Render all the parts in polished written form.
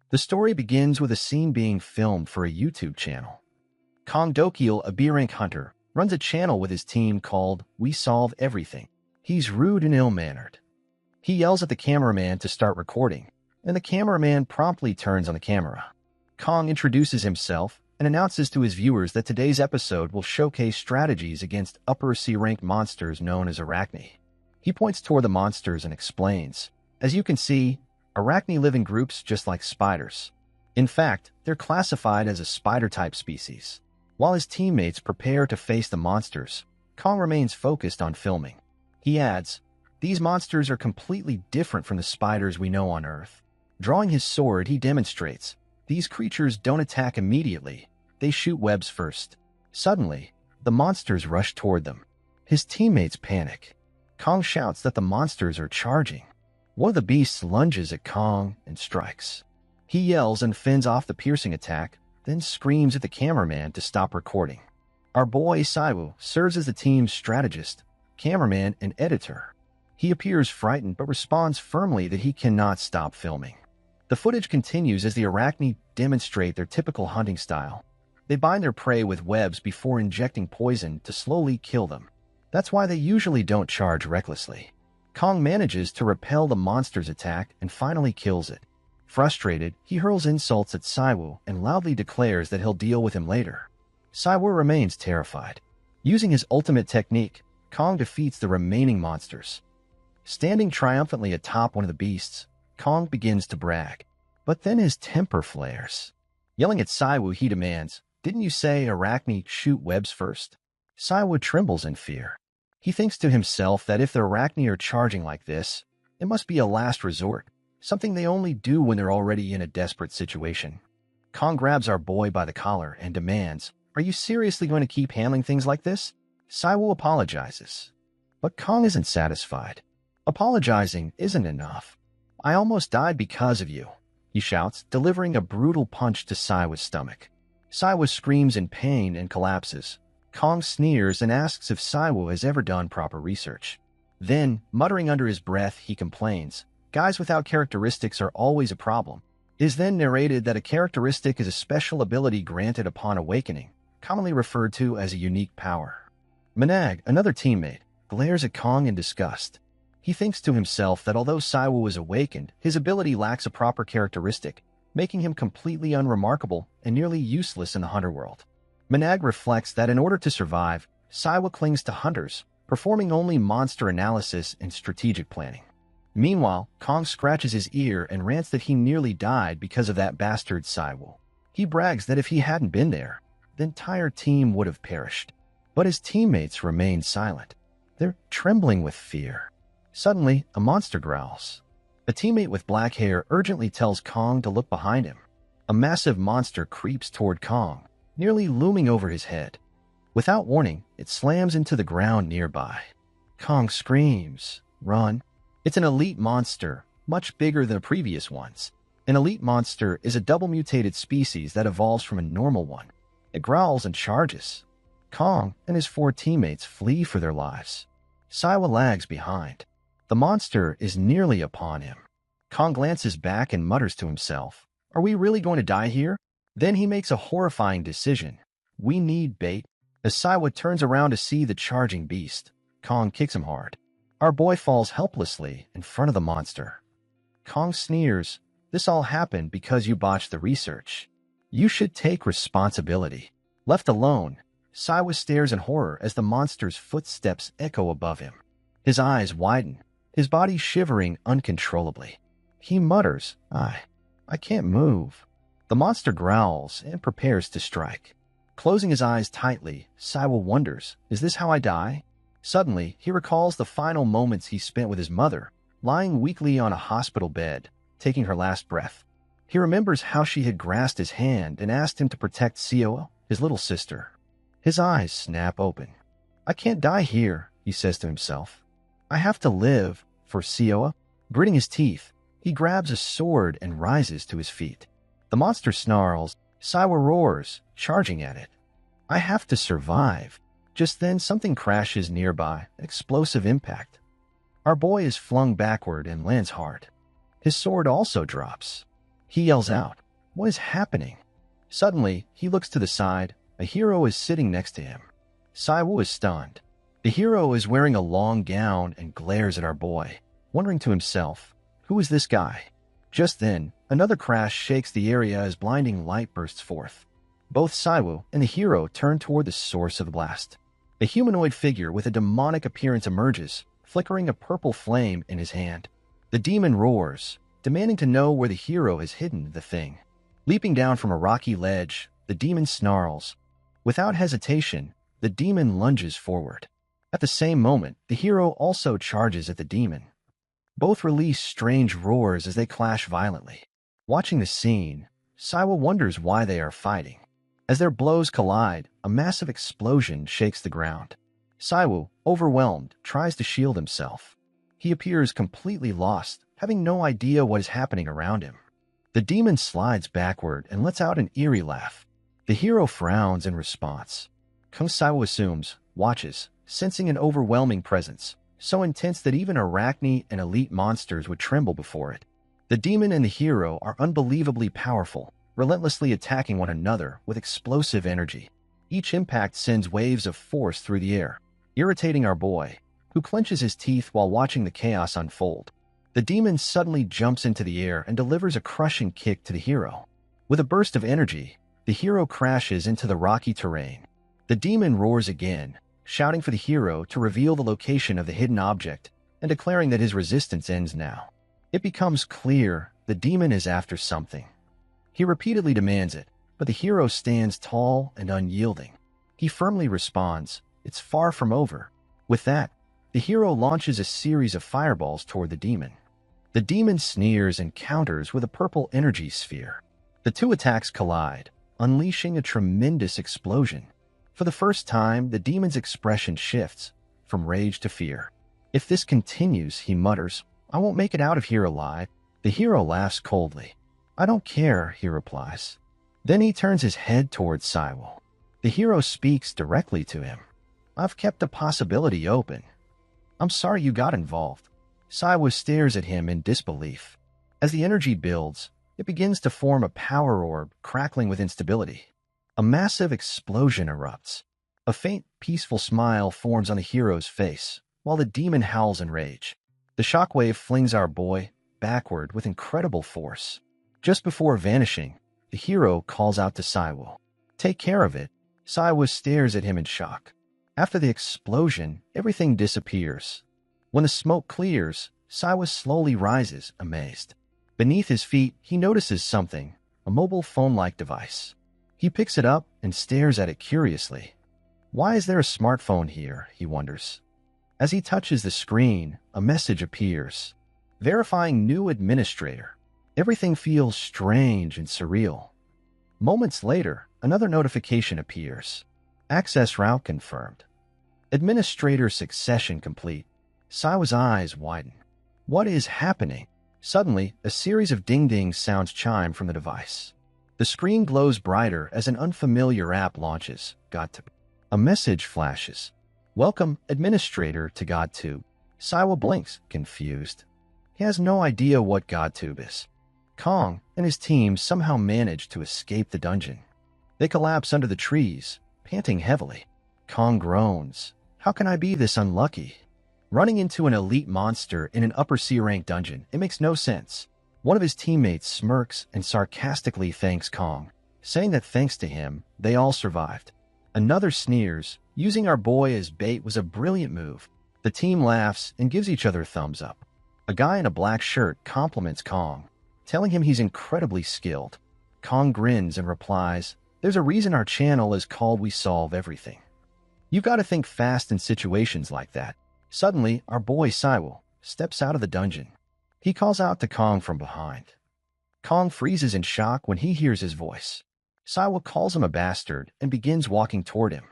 The story begins with a scene being filmed for a YouTube channel. Kong Dokil, a B-rank hunter, runs a channel with his team called We Solve Everything. He's rude and ill-mannered. He yells at the cameraman to start recording, and the cameraman promptly turns on the camera. Kong introduces himself and announces to his viewers that today's episode will showcase strategies against upper C-ranked monsters known as Arachne. He points toward the monsters and explains, "As you can see, Arachne live in groups just like spiders. In fact, they're classified as a spider-type species." While his teammates prepare to face the monsters, Kong remains focused on filming. He adds, "These monsters are completely different from the spiders we know on Earth." Drawing his sword, he demonstrates, "These creatures don't attack immediately. They shoot webs first." Suddenly, the monsters rush toward them. His teammates panic. Kong shouts that the monsters are charging. One of the beasts lunges at Kong and strikes. He yells and fends off the piercing attack, then screams at the cameraman to stop recording. Our boy Saiwu serves as the team's strategist, cameraman, and editor. He appears frightened but responds firmly that he cannot stop filming. The footage continues as the Arachne demonstrate their typical hunting style. They bind their prey with webs before injecting poison to slowly kill them. That's why they usually don't charge recklessly. Kong manages to repel the monster's attack and finally kills it. Frustrated, he hurls insults at Saiwu and loudly declares that he'll deal with him later. Saiwu remains terrified. Using his ultimate technique, Kong defeats the remaining monsters. Standing triumphantly atop one of the beasts, Kong begins to brag. But then his temper flares. Yelling at Saiwu, he demands, "Didn't you say Arachne shoot webs first?" Saiwu trembles in fear. He thinks to himself that if the Arachne are charging like this, it must be a last resort, something they only do when they're already in a desperate situation. Kong grabs our boy by the collar and demands, "Are you seriously going to keep handling things like this?" Saiwu apologizes. But Kong isn't satisfied. Apologizing isn't enough. "I almost died because of you," he shouts, delivering a brutal punch to Saiwu's stomach. Saiwu screams in pain and collapses. Kong sneers and asks if Saiwu has ever done proper research. Then, muttering under his breath, he complains, "Guys without characteristics are always a problem." It is then narrated that a characteristic is a special ability granted upon awakening, commonly referred to as a unique power. Manhwa, another teammate, glares at Kong in disgust. He thinks to himself that although Saiwu is awakened, his ability lacks a proper characteristic, making him completely unremarkable and nearly useless in the hunter world. Manhwa reflects that in order to survive, Saiwu clings to hunters, performing only monster analysis and strategic planning. Meanwhile, Kong scratches his ear and rants that he nearly died because of that bastard Saiwu. He brags that if he hadn't been there, the entire team would have perished. But his teammates remain silent. They're trembling with fear. Suddenly, a monster growls. A teammate with black hair urgently tells Kong to look behind him. A massive monster creeps toward Kong, nearly looming over his head. Without warning, it slams into the ground nearby. Kong screams, "Run!" It's an elite monster, much bigger than the previous ones. An elite monster is a double-mutated species that evolves from a normal one. It growls and charges. Kong and his 4 teammates flee for their lives. Saiwu lags behind. The monster is nearly upon him. Kong glances back and mutters to himself, "Are we really going to die here?" Then he makes a horrifying decision. "We need bait." As Saiwu turns around to see the charging beast, Kong kicks him hard. Our boy falls helplessly in front of the monster. Kong sneers, "This all happened because you botched the research. You should take responsibility." Left alone, Saiwu stares in horror as the monster's footsteps echo above him. His eyes widen, his body shivering uncontrollably. He mutters, I can't move." The monster growls and prepares to strike. Closing his eyes tightly, Saiwu wonders, "Is this how I die?" Suddenly, he recalls the final moments he spent with his mother, lying weakly on a hospital bed, taking her last breath. He remembers how she had grasped his hand and asked him to protect Sioa, his little sister. His eyes snap open. "I can't die here," he says to himself. "I have to live for Sioa." Gritting his teeth, he grabs a sword and rises to his feet. The monster snarls. Saiwu roars, charging at it. "I have to survive." Just then, something crashes nearby, explosive impact. Our boy is flung backward and lands hard. His sword also drops. He yells out, "What is happening?" Suddenly, he looks to the side. A hero is sitting next to him. Saiwoo is stunned. The hero is wearing a long gown and glares at our boy, wondering to himself, who is this guy? Just then, another crash shakes the area as blinding light bursts forth. Both Saiwoo and the hero turn toward the source of the blast. A humanoid figure with a demonic appearance emerges, flickering a purple flame in his hand. The demon roars, demanding to know where the hero has hidden the thing. Leaping down from a rocky ledge, the demon snarls. Without hesitation, the demon lunges forward. At the same moment, the hero also charges at the demon. Both release strange roars as they clash violently. Watching the scene, Saiwoo wonders why they are fighting. As their blows collide, a massive explosion shakes the ground. Saiwoo, overwhelmed, tries to shield himself. He appears completely lost, having no idea what is happening around him. The demon slides backward and lets out an eerie laugh. The hero frowns in response. Kung Saiwoo assumes, watches, sensing an overwhelming presence, so intense that even Arachne and elite monsters would tremble before it. The demon and the hero are unbelievably powerful, relentlessly attacking one another with explosive energy. Each impact sends waves of force through the air, irritating our boy, who clenches his teeth while watching the chaos unfold. The demon suddenly jumps into the air and delivers a crushing kick to the hero. With a burst of energy, the hero crashes into the rocky terrain. The demon roars again, shouting for the hero to reveal the location of the hidden object and declaring that his resistance ends now. It becomes clear the demon is after something. He repeatedly demands it, but the hero stands tall and unyielding. He firmly responds, "It's far from over." With that, the hero launches a series of fireballs toward the demon. The demon sneers and counters with a purple energy sphere. The two attacks collide, unleashing a tremendous explosion. For the first time, the demon's expression shifts from rage to fear. If this continues, he mutters, "I won't make it out of here alive." The hero laughs coldly. "I don't care," he replies. Then he turns his head towards Saiwoo. The hero speaks directly to him. "I've kept the possibility open. I'm sorry you got involved." Saiwoo stares at him in disbelief. As the energy builds, it begins to form a power orb, crackling with instability. A massive explosion erupts. A faint, peaceful smile forms on the hero's face, while the demon howls in rage. The shockwave flings our boy backward with incredible force. Just before vanishing, the hero calls out to Saiwoo, "Take care of it." Saiwoo stares at him in shock. After the explosion, everything disappears. When the smoke clears, Saiwoo slowly rises, amazed. Beneath his feet, he notices something, a mobile phone-like device. He picks it up and stares at it curiously. Why is there a smartphone here, he wonders. As he touches the screen, a message appears. Verifying new administrator. Everything feels strange and surreal. Moments later, another notification appears. Access route confirmed. Administrator succession complete. Saiwoo's eyes widen. What is happening? Suddenly, a series of ding-ding sounds chime from the device. The screen glows brighter as an unfamiliar app launches, GodTube. A message flashes. "Welcome, Administrator, to GodTube." Saiwoo blinks, confused. He has no idea what GodTube is. Kong and his team somehow manage to escape the dungeon. They collapse under the trees, panting heavily. Kong groans. "How can I be this unlucky?" Running into an elite monster in an upper C-rank dungeon, it makes no sense. One of his teammates smirks and sarcastically thanks Kong, saying that thanks to him, they all survived. Another sneers, "Using our boy as bait was a brilliant move." The team laughs and gives each other thumbs up. A guy in a black shirt compliments Kong, telling him he's incredibly skilled. Kong grins and replies, "There's a reason our channel is called We Solve Everything." You've got to think fast in situations like that. Suddenly, our boy Saiwoo steps out of the dungeon. He calls out to Kong from behind. Kong freezes in shock when he hears his voice. Saiwoo calls him a bastard and begins walking toward him.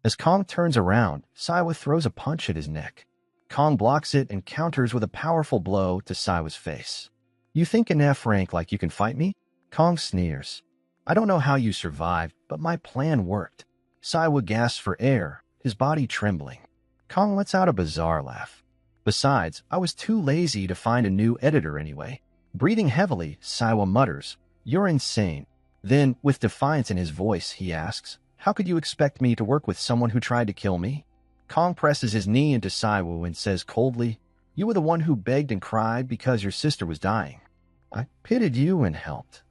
As Kong turns around, Saiwoo throws a punch at his neck. Kong blocks it and counters with a powerful blow to Saiwoo's face. "You think in F rank like you can fight me?" Kong sneers. "I don't know how you survived, but my plan worked." Saiwoo gasps for air, his body trembling. Kong lets out a bizarre laugh. "Besides, I was too lazy to find a new editor anyway." Breathing heavily, Saiwoo mutters, You're insane. Then, with defiance in his voice, he asks, how could you expect me to work with someone who tried to kill me? Kong presses his knee into Saiwoo and says coldly, you were the one who begged and cried because your sister was dying. I pitied you and helped.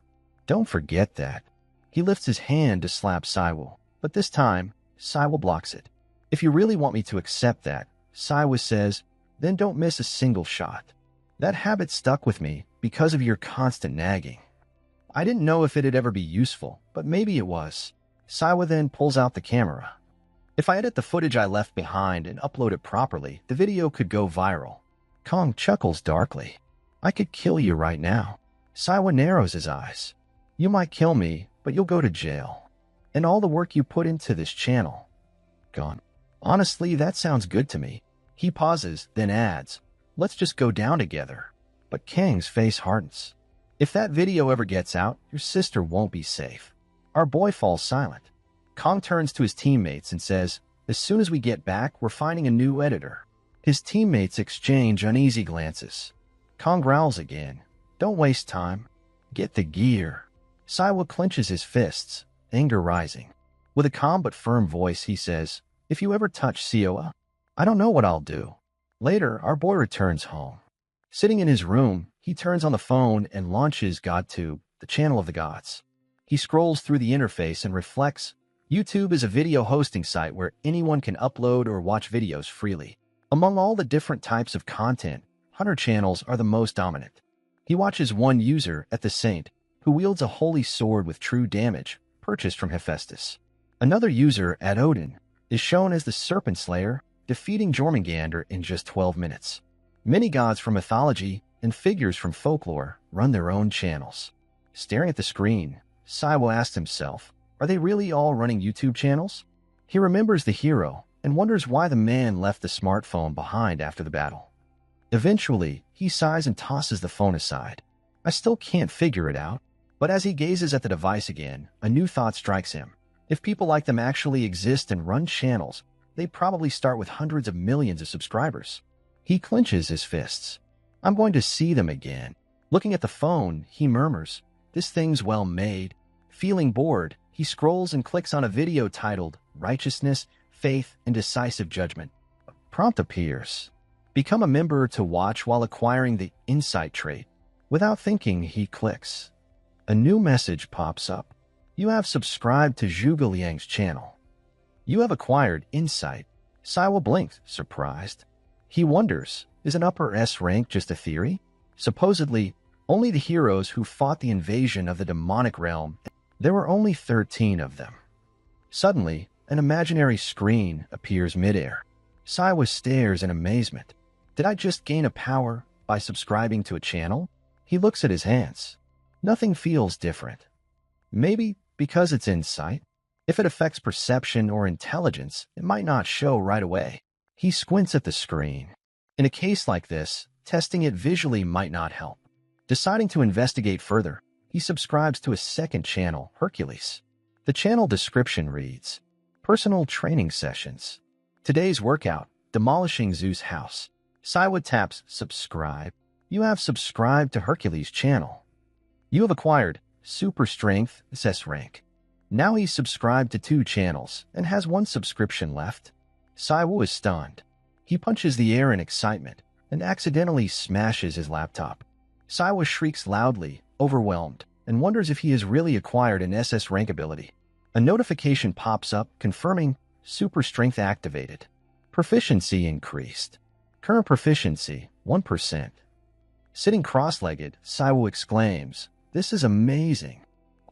Don't forget that. He lifts his hand to slap Saiwoo, but this time, Saiwoo blocks it. If you really want me to accept that, Saiwoo says, then don't miss a single shot. That habit stuck with me because of your constant nagging. I didn't know if it'd ever be useful, but maybe it was. Saiwoo then pulls out the camera. If I edit the footage I left behind and upload it properly, the video could go viral. Kong chuckles darkly. I could kill you right now. Saiwoo narrows his eyes. You might kill me, but you'll go to jail. And all the work you put into this channel. Gone. Honestly, that sounds good to me. He pauses, then adds, let's just go down together. But Kang's face hardens. If that video ever gets out, your sister won't be safe. Our boy falls silent. Kong turns to his teammates and says, as soon as we get back, we're finding a new editor. His teammates exchange uneasy glances. Kong growls again. Don't waste time. Get the gear. Saiwoo clenches his fists, anger rising. With a calm but firm voice, he says, if you ever touch Seoa, I don't know what I'll do. Later, our boy returns home. Sitting in his room, he turns on the phone and launches GodTube, the channel of the gods. He scrolls through the interface and reflects, YouTube is a video hosting site where anyone can upload or watch videos freely. Among all the different types of content, hunter channels are the most dominant. He watches one user at the Saint, who wields a holy sword with true damage, purchased from Hephaestus. Another user at Odin is shown as the Serpent Slayer, defeating Jormungandr in just 12 minutes. Many gods from mythology and figures from folklore run their own channels. Staring at the screen, Saiwoo asks himself, are they really all running YouTube channels? He remembers the hero and wonders why the man left the smartphone behind after the battle. Eventually, he sighs and tosses the phone aside. I still can't figure it out, but as he gazes at the device again, a new thought strikes him. If people like them actually exist and run channels, they probably start with hundreds of millions of subscribers. He clenches his fists. I'm going to see them again. Looking at the phone, he murmurs, this thing's well made. Feeling bored, he scrolls and clicks on a video titled Righteousness, Faith, and Decisive Judgment. A prompt appears. Become a member to watch while acquiring the Insight trait. Without thinking, he clicks. A new message pops up. You have subscribed to Zhuge Liang's channel. You have acquired Insight. Saiwoo blinks, surprised. He wonders, is an upper S rank just a theory? Supposedly, only the heroes who fought the invasion of the demonic realm, there were only 13 of them. Suddenly, an imaginary screen appears midair. Saiwoo stares in amazement. Did I just gain a power by subscribing to a channel? He looks at his hands. Nothing feels different. Maybe because it's Insight. If it affects perception or intelligence, it might not show right away. He squints at the screen. In a case like this, testing it visually might not help. Deciding to investigate further, he subscribes to a second channel, Hercules. The channel description reads, Personal Training Sessions. Today's workout, Demolishing Zeus' House. Saiwoo taps Subscribe. You have subscribed to Hercules' channel. You have acquired Super Strength SS rank. Now he's subscribed to 2 channels and has 1 subscription left. Saiwoo is stunned. He punches the air in excitement and accidentally smashes his laptop. Saiwoo shrieks loudly, overwhelmed, and wonders if he has really acquired an SS rank ability. A notification pops up confirming Super Strength activated. Proficiency increased. Current proficiency, 1%. Sitting cross-legged, Saiwoo exclaims, this is amazing.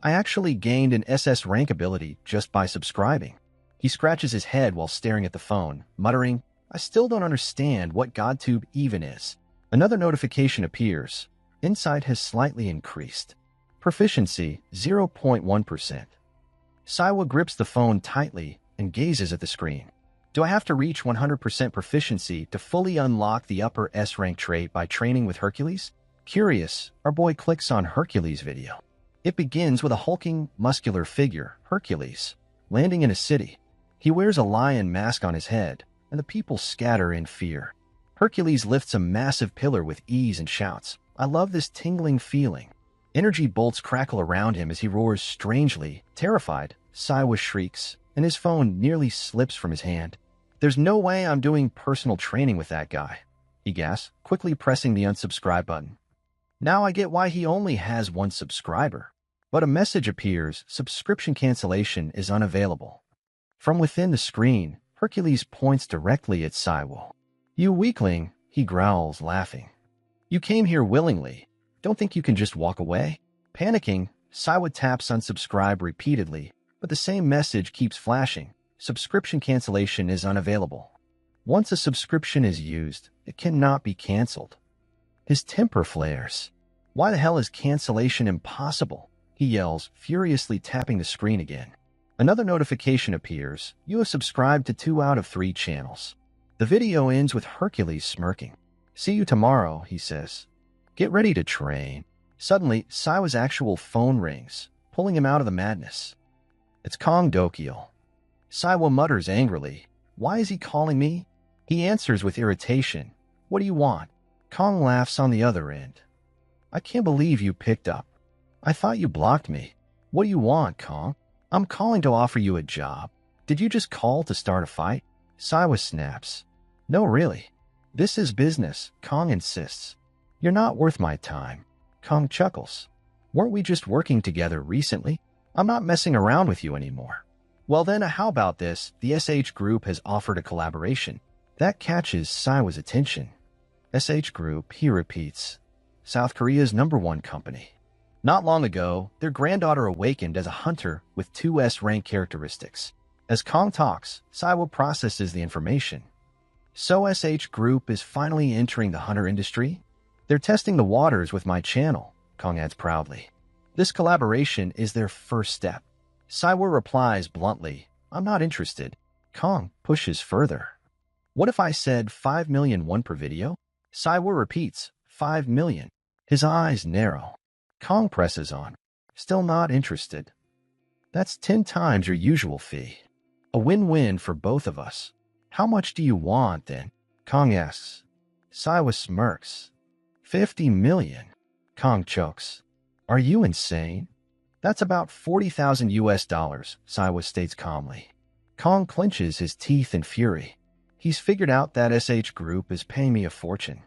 I actually gained an SS rank ability just by subscribing. He scratches his head while staring at the phone, muttering, I still don't understand what GodTube even is. Another notification appears. Insight has slightly increased. Proficiency, 0.1%. Saiwoo grips the phone tightly and gazes at the screen. Do I have to reach 100% proficiency to fully unlock the upper S rank trait by training with Hercules? Curious, our boy clicks on Hercules' video. It begins with a hulking, muscular figure, Hercules, landing in a city. He wears a lion mask on his head, and the people scatter in fear. Hercules lifts a massive pillar with ease and shouts, I love this tingling feeling. Energy bolts crackle around him as he roars strangely, terrified. Saiwa shrieks, and his phone nearly slips from his hand. "There's no way I'm doing personal training with that guy," he gasps, quickly pressing the unsubscribe button. Now I get why he only has one subscriber. But a message appears, subscription cancellation is unavailable. From within the screen, Hercules points directly at Saiwa. "You weakling," he growls, laughing. "You came here willingly. Don't think you can just walk away?" Panicking, Saiwa taps unsubscribe repeatedly, but the same message keeps flashing. Subscription cancellation is unavailable. Once a subscription is used, it cannot be canceled. His temper flares. "Why the hell is cancellation impossible?" he yells, furiously tapping the screen again. Another notification appears. You have subscribed to 2 out of 3 channels. The video ends with Hercules smirking. "See you tomorrow," he says. "Get ready to train." Suddenly, Saiwa's actual phone rings, pulling him out of the madness. It's Kong Dokyo. Saiwa mutters angrily. "Why is he calling me?" He answers with irritation. "What do you want?" Kong laughs on the other end. "I can't believe you picked up. I thought you blocked me. What do you want, Kong?" "I'm calling to offer you a job. Did you just call to start a fight?" Saiwa snaps. "No, really. This is business," Kong insists. "You're not worth my time." Kong chuckles. "Weren't we just working together recently? I'm not messing around with you anymore." "Well then, how about this? The SH Group has offered a collaboration." That catches Saiwa's attention. SH Group, he repeats. South Korea's #1 company. Not long ago, their granddaughter awakened as a hunter with 2 S-rank characteristics. As Kong talks, Saiwa processes the information. So SH Group is finally entering the hunter industry? "They're testing the waters with my channel," Kong adds proudly. "This collaboration is their first step." Saiwa replies bluntly, "I'm not interested." Kong pushes further. "What if I said 5 million won per video?" Saiwa repeats, 5 million. His eyes narrow. Kong presses on. "Still not interested." "That's 10 times your usual fee. A win-win for both of us." "How much do you want, then?" Kong asks. Saiwa smirks. 50 million. Kong chokes. "Are you insane?" "That's about $40,000, Saiwa states calmly. Kong clenches his teeth in fury. He's figured out that SH Group is paying me a fortune.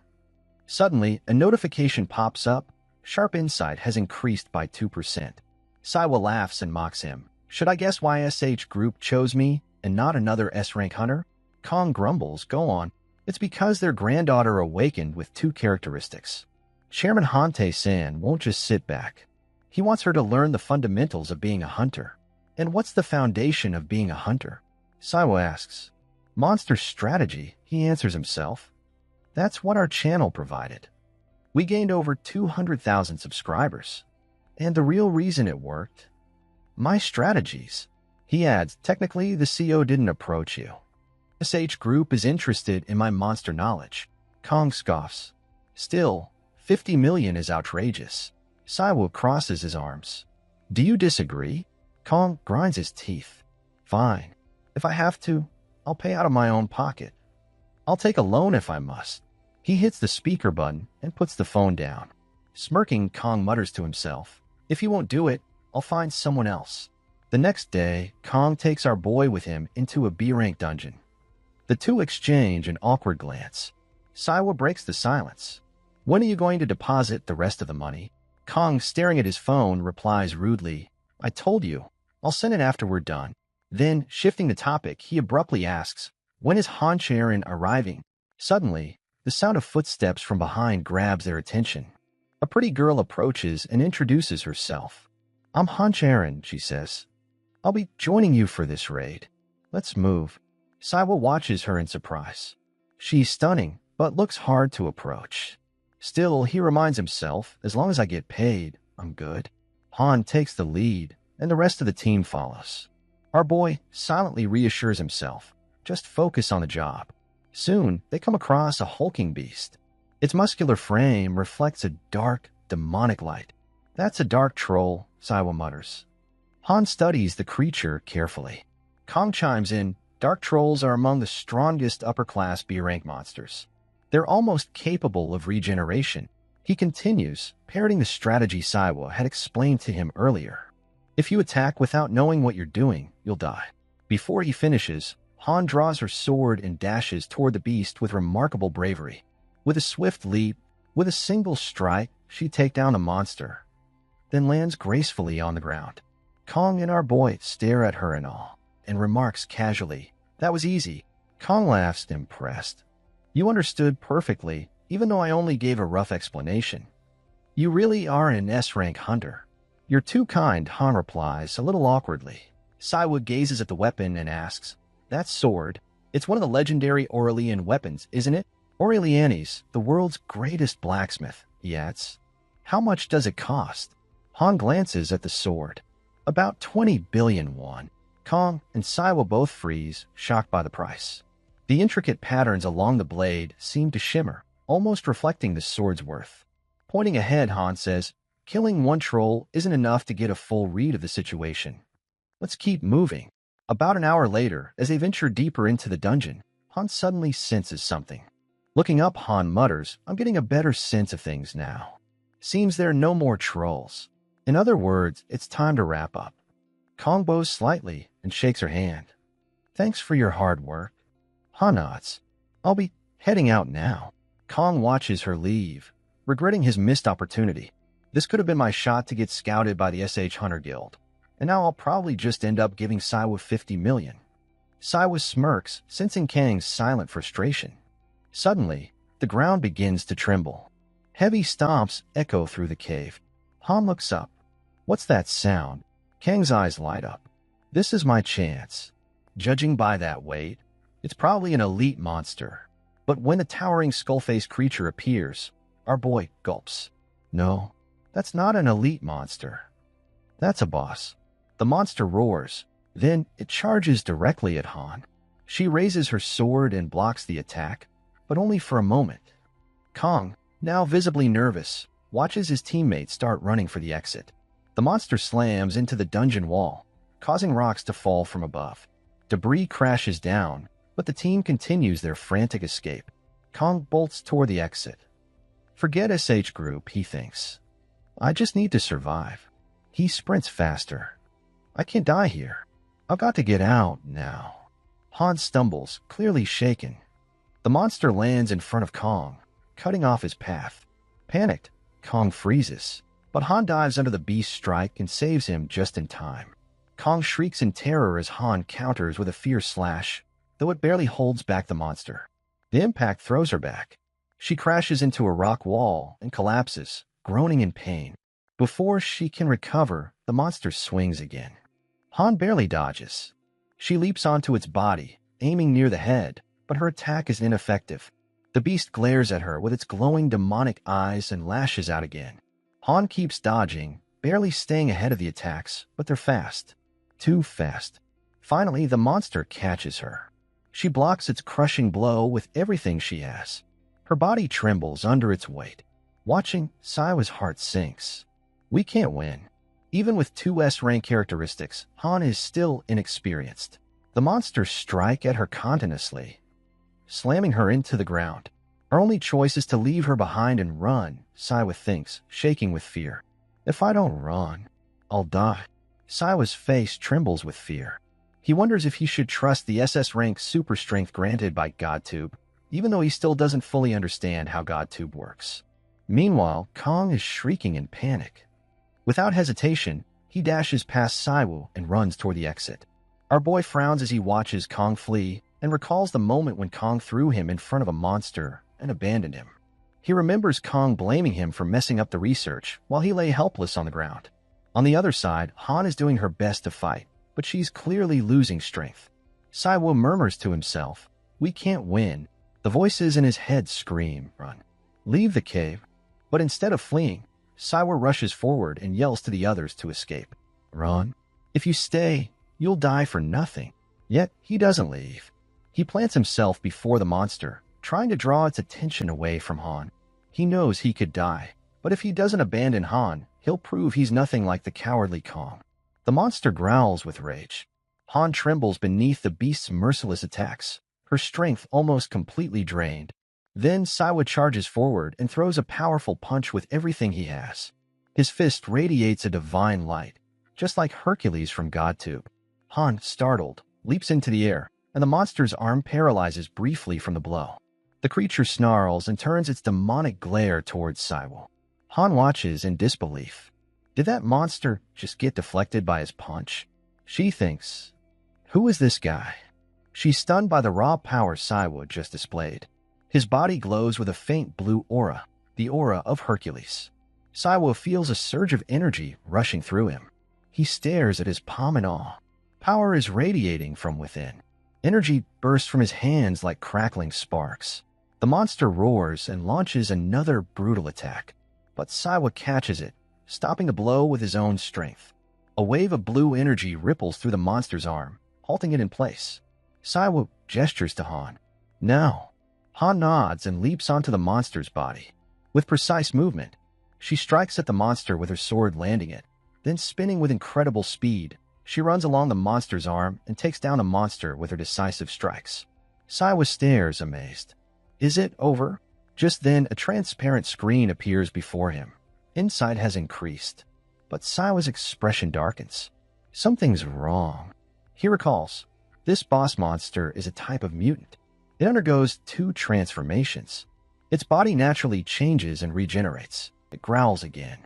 Suddenly, a notification pops up. Sharp insight has increased by 2%. Saiwa laughs and mocks him. "Should I guess why SH Group chose me and not another S-rank hunter?" Kong grumbles. "Go on." "It's because their granddaughter awakened with 2 characteristics. Chairman Hante-san won't just sit back. He wants her to learn the fundamentals of being a hunter." "And what's the foundation of being a hunter?" Saiwa asks. "Monster strategy," he answers himself. "That's what our channel provided. We gained over 200,000 subscribers. And the real reason it worked? My strategies." He adds, "Technically, the CO didn't approach you. SH Group is interested in my monster knowledge." Kong scoffs. "Still, 50 million is outrageous." Saiwa crosses his arms. "Do you disagree?" Kong grinds his teeth. "Fine. If I have to, I'll pay out of my own pocket. I'll take a loan if I must." He hits the speaker button and puts the phone down. Smirking, Kong mutters to himself, "If he won't do it, I'll find someone else." The next day, Kong takes our boy with him into a B-rank dungeon. The two exchange an awkward glance. Saiwa breaks the silence. "When are you going to deposit the rest of the money?" Kong, staring at his phone, replies rudely, "I told you. I'll send it after we're done." Then, shifting the topic, he abruptly asks, "When is Han Charon arriving?" Suddenly, the sound of footsteps from behind grabs their attention. A pretty girl approaches and introduces herself. "I'm Han Charon," she says. "I'll be joining you for this raid. Let's move." Saiwa watches her in surprise. She's stunning, but looks hard to approach. Still, he reminds himself, as long as I get paid, I'm good. Han takes the lead, and the rest of the team follows. Our boy silently reassures himself, just focus on the job. Soon, they come across a hulking beast. Its muscular frame reflects a dark, demonic light. "That's a dark troll," Saiwa mutters. Han studies the creature carefully. Kong chimes in, "Dark trolls are among the strongest upper-class B-rank monsters. They're almost capable of regeneration." He continues, parroting the strategy Saiwa had explained to him earlier. If you attack without knowing what you're doing, you'll die. Before he finishes, Han draws her sword and dashes toward the beast with remarkable bravery. With a swift leap, with a single strike, she takes down the monster, then lands gracefully on the ground. Kong and our boy stare at her in awe, and remarks casually, "That was easy." Kong laughs, impressed. "You understood perfectly, even though I only gave a rough explanation. You really are an S-rank hunter." "You're too kind," Han replies, a little awkwardly. Saiwa gazes at the weapon and asks, "That sword? It's one of the legendary Aurelian weapons, isn't it?" "Aurelianes, the world's greatest blacksmith," he adds. "How much does it cost?" Han glances at the sword. "About 20 billion won." Kong and Saiwa both freeze, shocked by the price. The intricate patterns along the blade seem to shimmer, almost reflecting the sword's worth. Pointing ahead, Han says, "Killing one troll isn't enough to get a full read of the situation. Let's keep moving." About an hour later, as they venture deeper into the dungeon, Han suddenly senses something. Looking up, Han mutters, "I'm getting a better sense of things now. Seems there are no more trolls. In other words, it's time to wrap up." Kong bows slightly and shakes her hand. "Thanks for your hard work." Han nods. "I'll be heading out now." Kong watches her leave, regretting his missed opportunity. "This could have been my shot to get scouted by the SH Hunter Guild, and now I'll probably just end up giving Saiwa 50 million. Saiwa smirks, sensing Kang's silent frustration. Suddenly, the ground begins to tremble. Heavy stomps echo through the cave. Han looks up. "What's that sound?" Kang's eyes light up. "This is my chance. Judging by that weight, it's probably an elite monster." But when the towering skull-faced creature appears, our boy gulps. "No, that's not an elite monster. That's a boss." The monster roars. Then it charges directly at Han. She raises her sword and blocks the attack, but only for a moment. Kong, now visibly nervous, watches his teammates start running for the exit. The monster slams into the dungeon wall, causing rocks to fall from above. Debris crashes down, but the team continues their frantic escape. Kong bolts toward the exit. Forget SH Group, he thinks. I just need to survive. He sprints faster. I can't die here. I've got to get out now. Han stumbles, clearly shaken. The monster lands in front of Kong, cutting off his path. Panicked, Kong freezes, but Han dives under the beast's strike and saves him just in time. Kong shrieks in terror as Han counters with a fierce slash, though it barely holds back the monster. The impact throws her back. She crashes into a rock wall and collapses, groaning in pain. Before she can recover, the monster swings again. Han barely dodges. She leaps onto its body, aiming near the head, but her attack is ineffective. The beast glares at her with its glowing demonic eyes and lashes out again. Han keeps dodging, barely staying ahead of the attacks, but they're fast. Too fast. Finally, the monster catches her. She blocks its crushing blow with everything she has. Her body trembles under its weight. Watching, Saiwa's heart sinks. We can't win. Even with 2 S-rank characteristics, Han is still inexperienced. The monsters strike at her continuously, slamming her into the ground. Our only choice is to leave her behind and run, Saiwa thinks, shaking with fear. If I don't run, I'll die. Saiwa's face trembles with fear. He wonders if he should trust the SS-rank super strength granted by GodTube, even though he still doesn't fully understand how GodTube works. Meanwhile, Kong is shrieking in panic. Without hesitation, he dashes past Saiwa and runs toward the exit. Our boy frowns as he watches Kong flee and recalls the moment when Kong threw him in front of a monster and abandoned him. He remembers Kong blaming him for messing up the research while he lay helpless on the ground. On the other side, Han is doing her best to fight, but she's clearly losing strength. Saiwa murmurs to himself, "We can't win." The voices in his head scream, "Run. Leave the cave." But instead of fleeing, Saiwa rushes forward and yells to the others to escape. "Run. If you stay, you'll die for nothing." Yet he doesn't leave. He plants himself before the monster, trying to draw its attention away from Han. He knows he could die, but if he doesn't abandon Han, he'll prove he's nothing like the cowardly Kong. The monster growls with rage. Han trembles beneath the beast's merciless attacks, her strength almost completely drained. Then Saiwa charges forward and throws a powerful punch with everything he has. His fist radiates a divine light, just like Hercules from GodTube. Han, startled, leaps into the air, and the monster's arm paralyzes briefly from the blow. The creature snarls and turns its demonic glare towards Saiwa. Han watches in disbelief. Did that monster just get deflected by his punch? She thinks, who is this guy? She's stunned by the raw power Saiwa just displayed. His body glows with a faint blue aura, the aura of Hercules. Saiwa feels a surge of energy rushing through him. He stares at his palm in awe. Power is radiating from within. Energy bursts from his hands like crackling sparks. The monster roars and launches another brutal attack. But Saiwa catches it, stopping the blow with his own strength. A wave of blue energy ripples through the monster's arm, halting it in place. Saiwa gestures to Han. Now. Han nods and leaps onto the monster's body. With precise movement, she strikes at the monster with her sword, landing it. Then, spinning with incredible speed, she runs along the monster's arm and takes down the monster with her decisive strikes. Saiwa stares, amazed. Is it over? Just then, a transparent screen appears before him. Insight has increased, but Saiwa's expression darkens. Something's wrong. He recalls, this boss monster is a type of mutant. It undergoes 2 transformations. Its body naturally changes and regenerates. It growls again.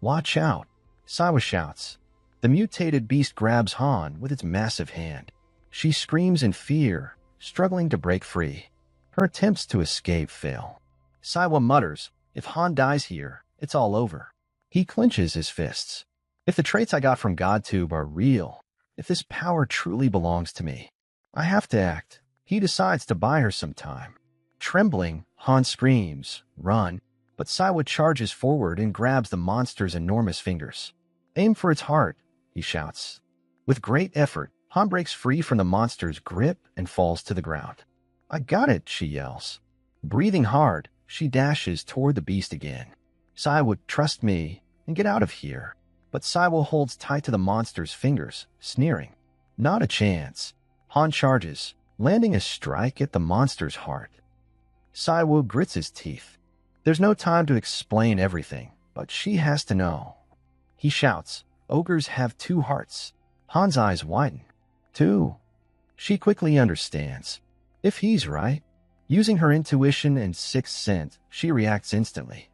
Watch out, Saiwa shouts. The mutated beast grabs Han with its massive hand. She screams in fear, struggling to break free. Her attempts to escape fail. Saiwa mutters, if Han dies here, it's all over. He clenches his fists. If the traits I got from GodTube are real, if this power truly belongs to me, I have to act. He decides to buy her some time. Trembling, Han screams, run, but Saiwa charges forward and grabs the monster's enormous fingers. Aim for its heart, he shouts. With great effort, Han breaks free from the monster's grip and falls to the ground. I got it, she yells. Breathing hard, she dashes toward the beast again. Saiwa, trust me, and get out of here. But Saiwa holds tight to the monster's fingers, sneering. Not a chance. Han charges, landing a strike at the monster's heart. Saiwa grits his teeth. There's no time to explain everything, but she has to know. He shouts, ogres have 2 hearts. Han's eyes widen. 2. She quickly understands. If he's right, using her intuition and 6th sense, she reacts instantly.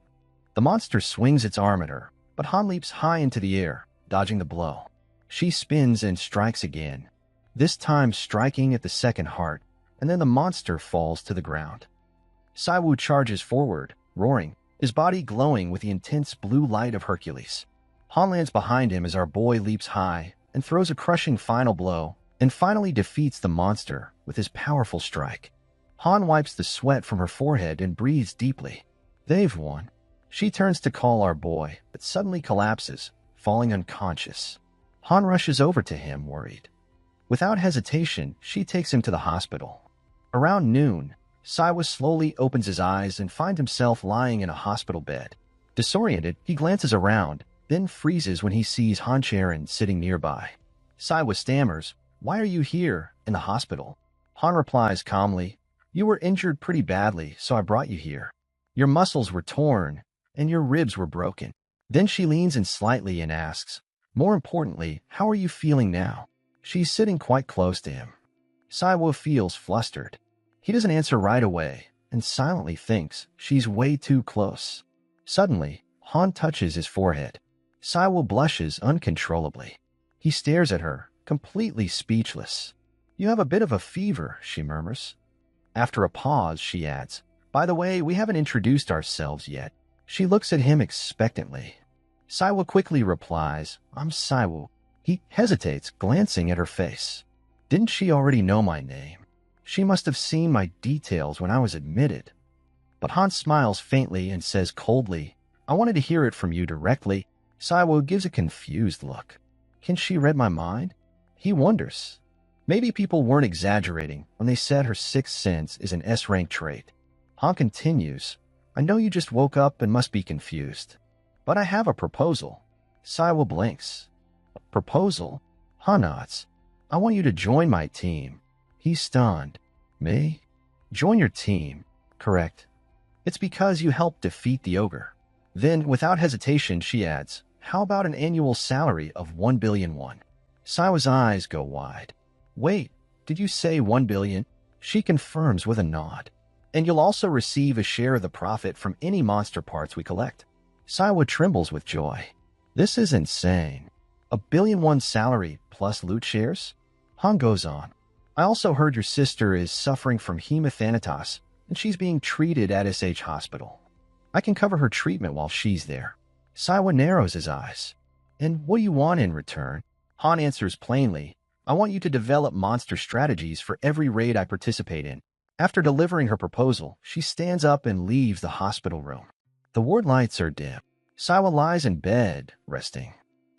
The monster swings its arm at her, but Han leaps high into the air, dodging the blow. She spins and strikes again, this time striking at the 2nd heart, and then the monster falls to the ground. Saiwa charges forward, roaring, his body glowing with the intense blue light of Hercules. Han lands behind him as our boy leaps high and throws a crushing final blow, and finally defeats the monster with his powerful strike. Han wipes the sweat from her forehead and breathes deeply. They've won. She turns to call our boy, but suddenly collapses, falling unconscious. Han rushes over to him, worried. Without hesitation, she takes him to the hospital. Around noon, Saiwa slowly opens his eyes and finds himself lying in a hospital bed. Disoriented, he glances around, then freezes when he sees Han Charon sitting nearby. Saiwa stammers, "Why are you here, in the hospital?" Han replies calmly, "You were injured pretty badly, so I brought you here. Your muscles were torn, and your ribs were broken." Then she leans in slightly and asks, "More importantly, how are you feeling now?" She's sitting quite close to him. Saiwa feels flustered. He doesn't answer right away, and silently thinks she's way too close. Suddenly, Han touches his forehead. Saiwa blushes uncontrollably. He stares at her, completely speechless. "You have a bit of a fever," she murmurs. After a pause, she adds, "By the way, we haven't introduced ourselves yet." She looks at him expectantly. Saiwa quickly replies, "I'm Saiwa." He hesitates, glancing at her face. Didn't she already know my name? She must have seen my details when I was admitted. But Han smiles faintly and says coldly, "I wanted to hear it from you directly." Saiwa gives a confused look. Can she read my mind? He wonders. Maybe people weren't exaggerating when they said her 6th sense is an S-rank trait. Han continues, "I know you just woke up and must be confused. But I have a proposal." Saiwa blinks. "A proposal?" Han nods. "I want you to join my team." He's stunned. "Me? Join your team?" "Correct. It's because you helped defeat the ogre. Then, without hesitation, she adds, how about an annual salary of 1 billion won? Saiwa's eyes go wide. Wait, did you say 1 billion? She confirms with a nod. And you'll also receive a share of the profit from any monster parts we collect. Saiwa trembles with joy. This is insane. 1 billion won salary plus loot shares? Han goes on. I also heard your sister is suffering from hemathanatos, and she's being treated at SH Hospital. I can cover her treatment while she's there. Saiwa narrows his eyes. And what do you want in return? Han answers plainly, I want you to develop monster strategies for every raid I participate in. After delivering her proposal, she stands up and leaves the hospital room. The ward lights are dim. Saiwa lies in bed, resting.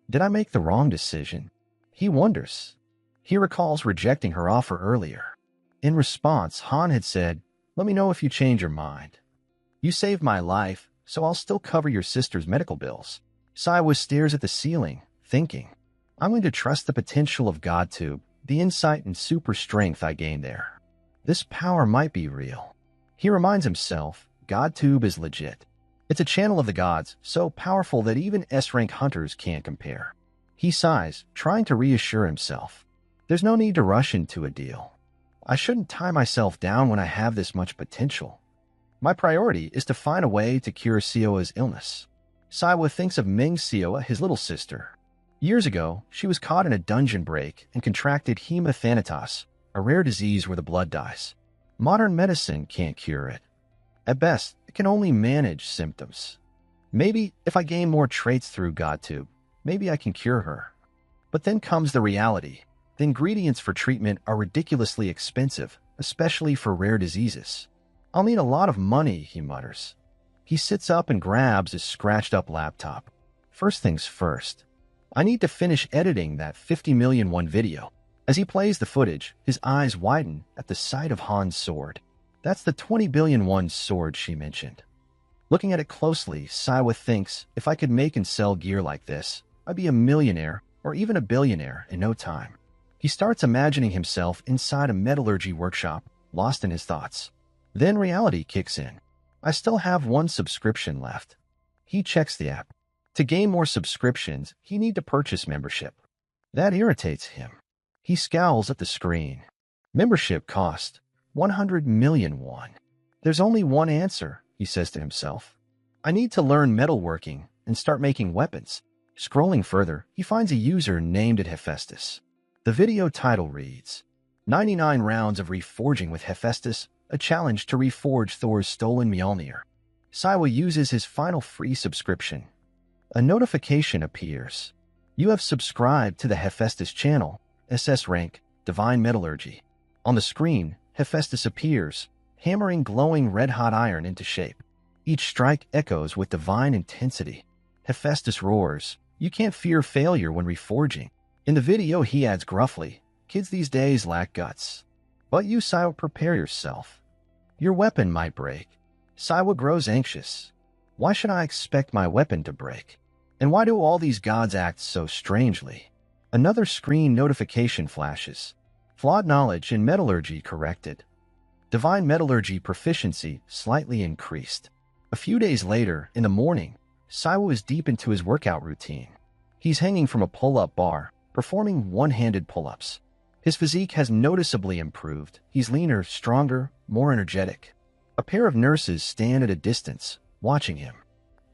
Did I make the wrong decision? He wonders. He recalls rejecting her offer earlier. In response, Han had said, let me know if you change your mind. You saved my life, so I'll still cover your sister's medical bills. Saiwa stares at the ceiling, thinking, I'm going to trust the potential of GodTube, the insight and super strength I gained there. This power might be real. He reminds himself, GodTube is legit. It's a channel of the gods, so powerful that even S-rank hunters can't compare. He sighs, trying to reassure himself. There's no need to rush into a deal. I shouldn't tie myself down when I have this much potential. My priority is to find a way to cure Sioa's illness. Saiwa thinks of Ming Sioa, his little sister. Years ago, she was caught in a dungeon break and contracted hemathanatos, a rare disease where the blood dies. Modern medicine can't cure it. At best, it can only manage symptoms. Maybe if I gain more traits through GodTube, maybe I can cure her. But then comes the reality. The ingredients for treatment are ridiculously expensive, especially for rare diseases. I'll need a lot of money, he mutters. He sits up and grabs his scratched-up laptop. First things first. I need to finish editing that 50 million won video. As he plays the footage, his eyes widen at the sight of Han's sword. That's the 20 billion won sword she mentioned. Looking at it closely, Saiwa thinks, if I could make and sell gear like this, I'd be a millionaire or even a billionaire in no time. He starts imagining himself inside a metallurgy workshop, lost in his thoughts. Then reality kicks in. I still have one subscription left. He checks the app. To gain more subscriptions, he need to purchase membership. That irritates him. He scowls at the screen. Membership cost 100 million won. There's only one answer, he says to himself. I need to learn metalworking and start making weapons. Scrolling further, he finds a user named at Hephaestus. The video title reads, 99 rounds of reforging with Hephaestus, a challenge to reforge Thor's stolen Mjolnir. Saiwa uses his final free subscription. A notification appears. You have subscribed to the Hephaestus channel, SS rank, Divine Metallurgy. On the screen, Hephaestus appears, hammering glowing red-hot iron into shape. Each strike echoes with divine intensity. Hephaestus roars, you can't fear failure when reforging. In the video, he adds gruffly, kids these days lack guts. But you, Saiwa, prepare yourself. Your weapon might break. Saiwa grows anxious. Why should I expect my weapon to break? And why do all these gods act so strangely? Another screen notification flashes. Flawed knowledge in metallurgy corrected. Divine metallurgy proficiency slightly increased. A few days later, in the morning, Saiwa is deep into his workout routine. He's hanging from a pull-up bar, performing one-handed pull-ups. His physique has noticeably improved. He's leaner, stronger, more energetic. A pair of nurses stand at a distance, watching him.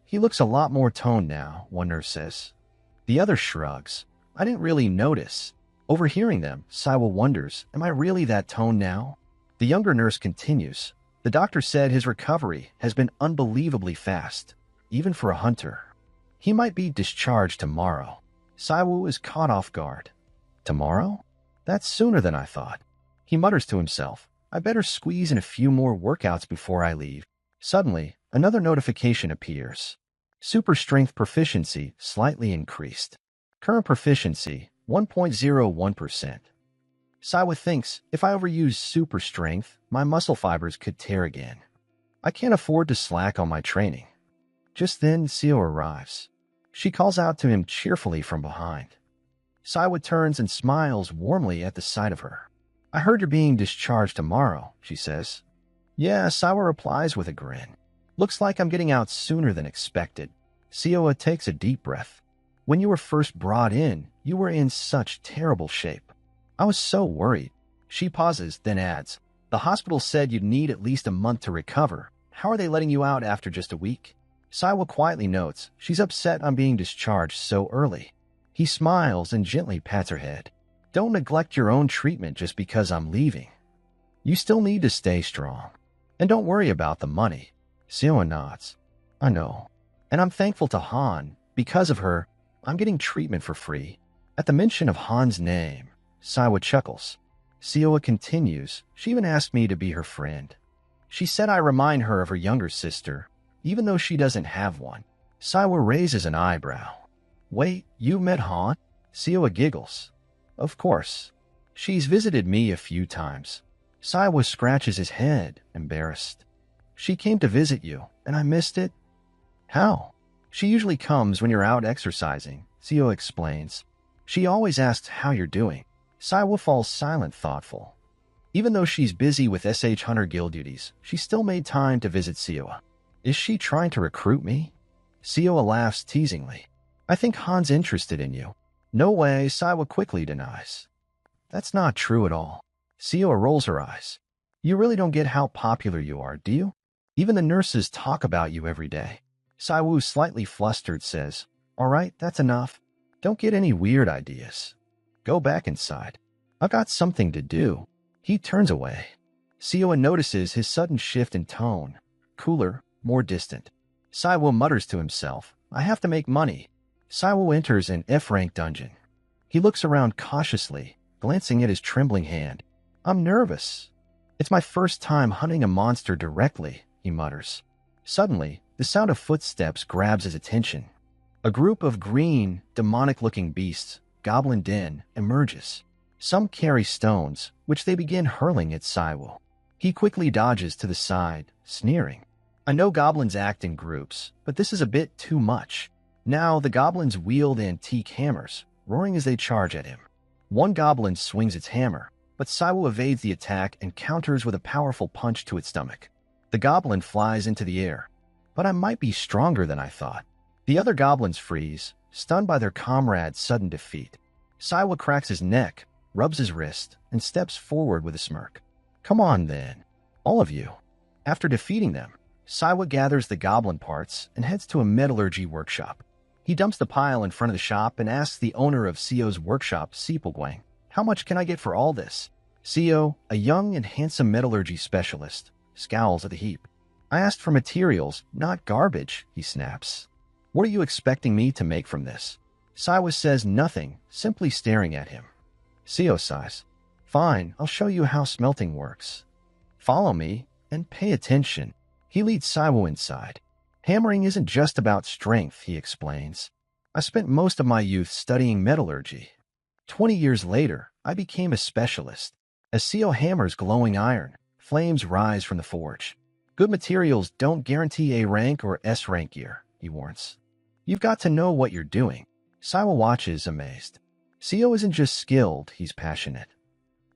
He looks a lot more toned now, one nurse says. The other shrugs. I didn't really notice. Overhearing them, Saiwa wonders, am I really that toned now? The younger nurse continues. The doctor said his recovery has been unbelievably fast, even for a hunter. He might be discharged tomorrow. Saiwa is caught off guard. Tomorrow? That's sooner than I thought. He mutters to himself, I better squeeze in a few more workouts before I leave. Suddenly, another notification appears. Super strength proficiency slightly increased. Current proficiency, 1.01%. Saiwa thinks, if I overuse super strength, my muscle fibers could tear again. I can't afford to slack on my training. Just then, Sio arrives. She calls out to him cheerfully from behind. Saiwa turns and smiles warmly at the sight of her. I heard you're being discharged tomorrow, she says. Yeah, Saiwa replies with a grin. Looks like I'm getting out sooner than expected. Sioa takes a deep breath. When you were first brought in, you were in such terrible shape. I was so worried. She pauses, then adds, the hospital said you'd need at least a month to recover. How are they letting you out after just a week? Saiwa quietly notes she's upset I'm being discharged so early. He smiles and gently pats her head. Don't neglect your own treatment just because I'm leaving. You still need to stay strong. And don't worry about the money. Sioa nods. I know. And I'm thankful to Han. Because of her, I'm getting treatment for free. At the mention of Han's name, Saiwa chuckles. Sioa continues, she even asked me to be her friend. She said I remind her of her younger sister, even though she doesn't have one. Saiwa raises an eyebrow. Wait, you met Han? Sioa giggles. Of course. She's visited me a few times. Saiwa scratches his head, embarrassed. She came to visit you, and I missed it? How? She usually comes when you're out exercising, Sioa explains. She always asks how you're doing. Saiwa falls silent, thoughtful. Even though she's busy with SH Hunter Guild duties, she still made time to visit Sioa. Is she trying to recruit me? Sioa laughs teasingly. I think Han's interested in you. No way, Saiwa quickly denies. That's not true at all. Sioa rolls her eyes. You really don't get how popular you are, do you? Even the nurses talk about you every day. Saiwu, slightly flustered, says, All right, that's enough. Don't get any weird ideas. Go back inside. I've got something to do. He turns away. Sioa notices his sudden shift in tone. Cooler, more distant. Saiwu mutters to himself, I have to make money. Saiwu enters an F-rank dungeon. He looks around cautiously, glancing at his trembling hand. I'm nervous. It's my first time hunting a monster directly, he mutters. Suddenly, the sound of footsteps grabs his attention. A group of green, demonic-looking beasts, Goblin Den, emerges. Some carry stones, which they begin hurling at Saiwu. He quickly dodges to the side, sneering. I know goblins act in groups, but this is a bit too much. Now the goblins wield antique hammers, roaring as they charge at him. One goblin swings its hammer, but Saiwu evades the attack and counters with a powerful punch to its stomach. The goblin flies into the air. But I might be stronger than I thought. The other goblins freeze, stunned by their comrade's sudden defeat. Saiwa cracks his neck, rubs his wrist, and steps forward with a smirk. Come on, then. All of you. After defeating them, Saiwa gathers the goblin parts and heads to a metallurgy workshop. He dumps the pile in front of the shop and asks the owner of Sio's workshop, Sipelguang, how much can I get for all this? Sio, a young and handsome metallurgy specialist, scowls at the heap. I asked for materials, not garbage, he snaps. What are you expecting me to make from this? Saiwa says nothing, simply staring at him. Sio sighs. Fine, I'll show you how smelting works. Follow me and pay attention. He leads Saiwa inside. Hammering isn't just about strength, he explains. I spent most of my youth studying metallurgy. 20 years later, I became a specialist. As Sio hammers glowing iron, flames rise from the forge. Good materials don't guarantee A rank or S rank gear, he warns. You've got to know what you're doing. Saiwa watches, amazed. Sio isn't just skilled, he's passionate.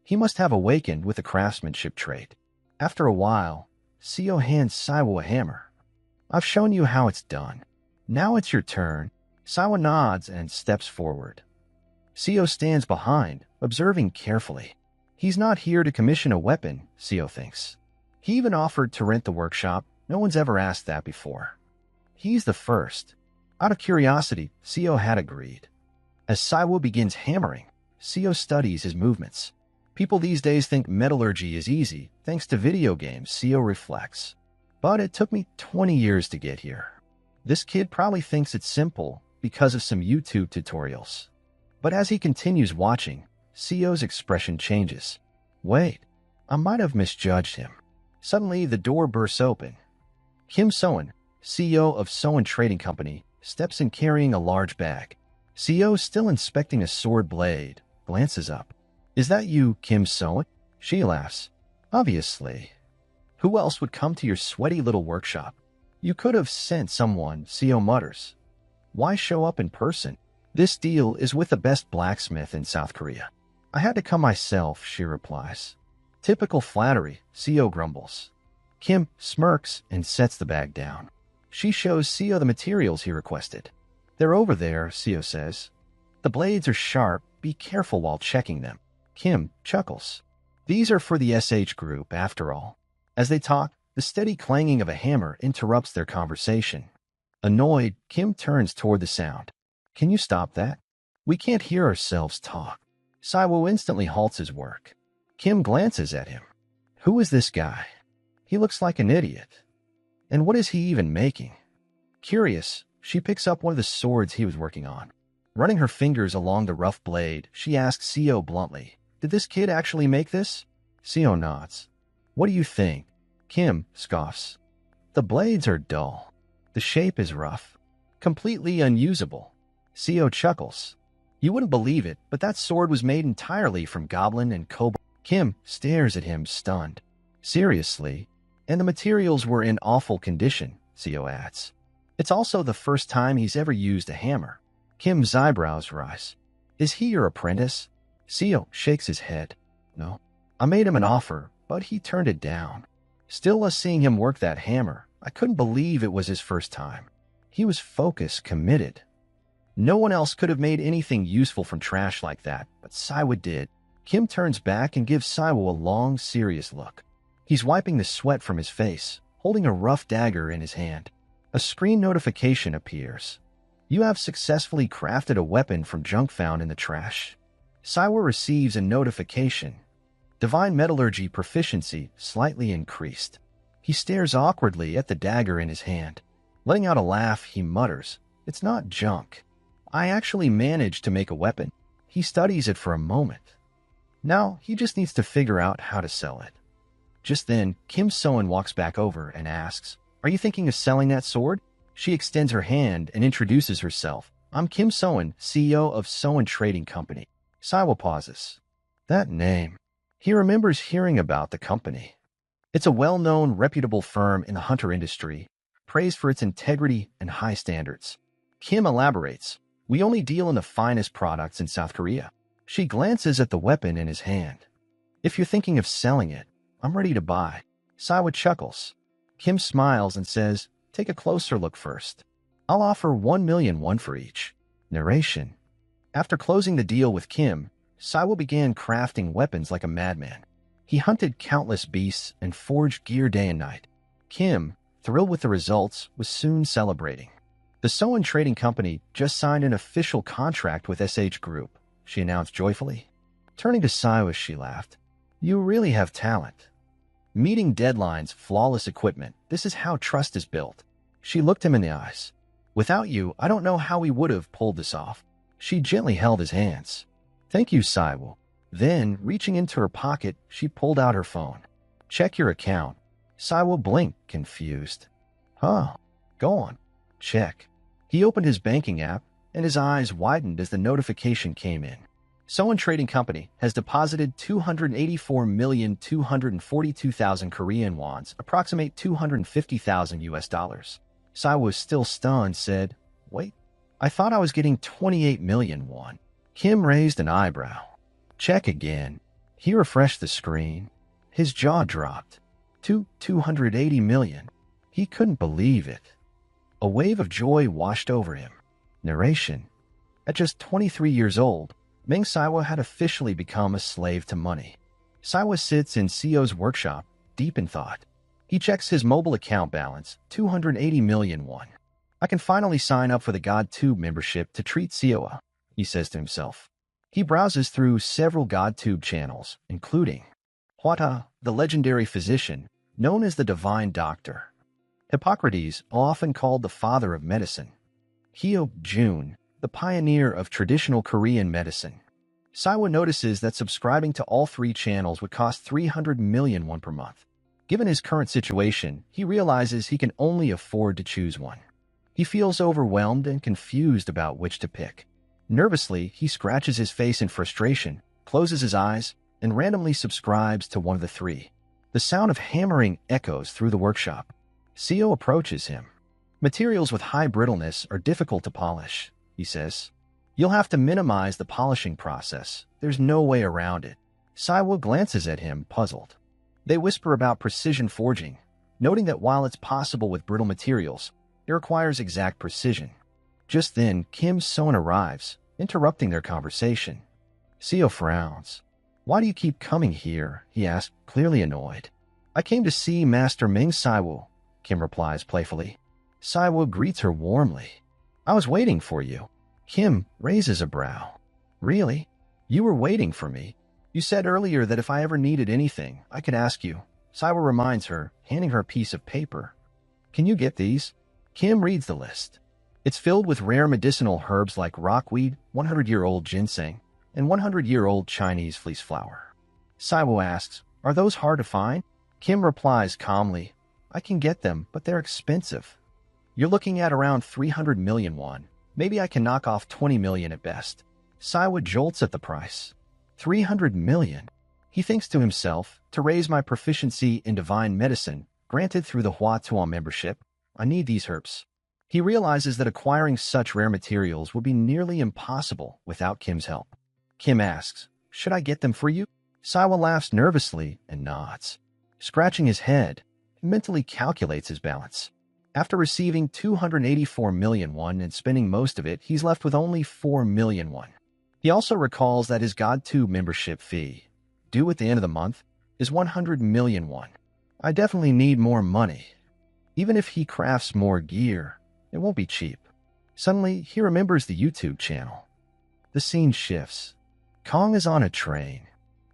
He must have awakened with the craftsmanship trait. After a while, Sio hands Saiwa a hammer. I've shown you how it's done. Now it's your turn. Saiwa nods and steps forward. Sio stands behind, observing carefully. He's not here to commission a weapon, Sio thinks. He even offered to rent the workshop. No one's ever asked that before. He's the first. Out of curiosity, Sio had agreed. As Saiwa begins hammering, Sio studies his movements. People these days think metallurgy is easy, thanks to video games, Sio reflects. But it took me 20 years to get here. This kid probably thinks it's simple because of some YouTube tutorials. But as he continues watching, Sio's expression changes. Wait, I might have misjudged him. Suddenly, the door bursts open. Kim Soen, CEO of Soen Trading Company, steps in carrying a large bag. Sio, still inspecting a sword blade, glances up. Is that you, Kim Soen? She laughs. Obviously. Who else would come to your sweaty little workshop? You could have sent someone, Sio mutters. Why show up in person? This deal is with the best blacksmith in South Korea. I had to come myself, she replies. Typical flattery, Sio grumbles. Kim smirks and sets the bag down. She shows Seo the materials he requested. They're over there, Seo says. The blades are sharp. Be careful while checking them. Kim chuckles. These are for the SH group, after all. As they talk, the steady clanging of a hammer interrupts their conversation. Annoyed, Kim turns toward the sound. Can you stop that? We can't hear ourselves talk. Saiwo instantly halts his work. Kim glances at him. Who is this guy? He looks like an idiot. And what is he even making? Curious, she picks up one of the swords he was working on. Running her fingers along the rough blade, she asks Seo bluntly, Did this kid actually make this? Seo nods. What do you think? Kim scoffs. The blades are dull. The shape is rough. Completely unusable. Seo chuckles. You wouldn't believe it, but that sword was made entirely from goblin and kobold. Kim stares at him stunned. Seriously? And the materials were in awful condition, Seo adds. It's also the first time he's ever used a hammer. Kim's eyebrows rise. Is he your apprentice? Seo shakes his head. No. I made him an offer, but he turned it down. Still, seeing him work that hammer, I couldn't believe it was his first time. He was focused, committed. No one else could have made anything useful from trash like that, but Saiwo did. Kim turns back and gives Saiwo a long, serious look. He's wiping the sweat from his face, holding a rough dagger in his hand. A screen notification appears. You have successfully crafted a weapon from junk found in the trash. Saiwo receives a notification. Divine Metallurgy proficiency slightly increased. He stares awkwardly at the dagger in his hand. Letting out a laugh, he mutters, It's not junk. I actually managed to make a weapon. He studies it for a moment. Now, he just needs to figure out how to sell it. Just then, Kim Soen walks back over and asks, Are you thinking of selling that sword? She extends her hand and introduces herself. I'm Kim Soen, CEO of Soen Trading Company. Saiwo pauses. That name. He remembers hearing about the company. It's a well-known, reputable firm in the hunter industry, praised for its integrity and high standards. Kim elaborates. We only deal in the finest products in South Korea. She glances at the weapon in his hand. If you're thinking of selling it, I'm ready to buy. Saiwo chuckles. Kim smiles and says, Take a closer look first. I'll offer 1,000,000 won for each. Narration. After closing the deal with Kim, Saiwo began crafting weapons like a madman. He hunted countless beasts and forged gear day and night. Kim, thrilled with the results, was soon celebrating. The Soen Trading Company just signed an official contract with SH Group, she announced joyfully. Turning to Saiwo, she laughed. You really have talent. Meeting deadlines, flawless equipment, this is how trust is built. She looked him in the eyes. Without you, I don't know how we would have pulled this off. She gently held his hands. Thank you, Saiwo. Then, reaching into her pocket, she pulled out her phone. Check your account. Saiwo blinked, confused. Huh. Go on. Check. He opened his banking app, and his eyes widened as the notification came in. Soen Trading Company has deposited 284,242,000 Korean wons, approximate 250,000 US dollars. Saiwo, still stunned, said, Wait, I thought I was getting 28 million won. Kim raised an eyebrow. Check again. He refreshed the screen. His jaw dropped. 280 million. He couldn't believe it. A wave of joy washed over him. Narration. At just 23 years old, Meng Saiwo had officially become a slave to money. Saiwo sits in Seo's workshop, deep in thought. He checks his mobile account balance, 280 million won. I can finally sign up for the GodTube membership to treat Seo, he says to himself. He browses through several GodTube channels, including Hwata, the legendary physician, known as the Divine Doctor. Hippocrates, often called the father of medicine. Hyo Jun, the pioneer of traditional Korean medicine. Saiwo notices that subscribing to all three channels would cost 300 million won per month. Given his current situation, he realizes he can only afford to choose one. He feels overwhelmed and confused about which to pick. Nervously, he scratches his face in frustration, closes his eyes, and randomly subscribes to one of the three. The sound of hammering echoes through the workshop. Seo approaches him. Materials with high brittleness are difficult to polish, he says. You'll have to minimize the polishing process. There's no way around it. Saiwo glances at him, puzzled. They whisper about precision forging, noting that while it's possible with brittle materials, it requires exact precision. Just then, Kim's son arrives, interrupting their conversation. Seo frowns. "Why do you keep coming here?" he asks, clearly annoyed. "I came to see Master Ming Saiwu," Kim replies playfully. Saiwu greets her warmly. "I was waiting for you." Kim raises a brow. "Really? You were waiting for me? You said earlier that if I ever needed anything, I could ask you." Saiwu reminds her, handing her a piece of paper. "Can you get these?" Kim reads the list. It's filled with rare medicinal herbs like rockweed, 100-year-old ginseng, and 100-year-old Chinese fleece flower. Saiwu asks, "Are those hard to find?" Kim replies calmly, "I can get them, but they're expensive. You're looking at around 300 million won. Maybe I can knock off 20 million at best." Saiwu jolts at the price. 300 million. He thinks to himself, to raise my proficiency in divine medicine, granted through the Hua Tuan membership, I need these herbs. He realizes that acquiring such rare materials would be nearly impossible without Kim's help. Kim asks, "Should I get them for you?" Saiwu laughs nervously and nods. Scratching his head, he mentally calculates his balance. After receiving 284 million won and spending most of it, he's left with only 4 million won. He also recalls that his GodTube membership fee, due at the end of the month, is 100 million won. I definitely need more money. Even if he crafts more gear, it won't be cheap. Suddenly, he remembers the YouTube channel. The scene shifts. Kong is on a train.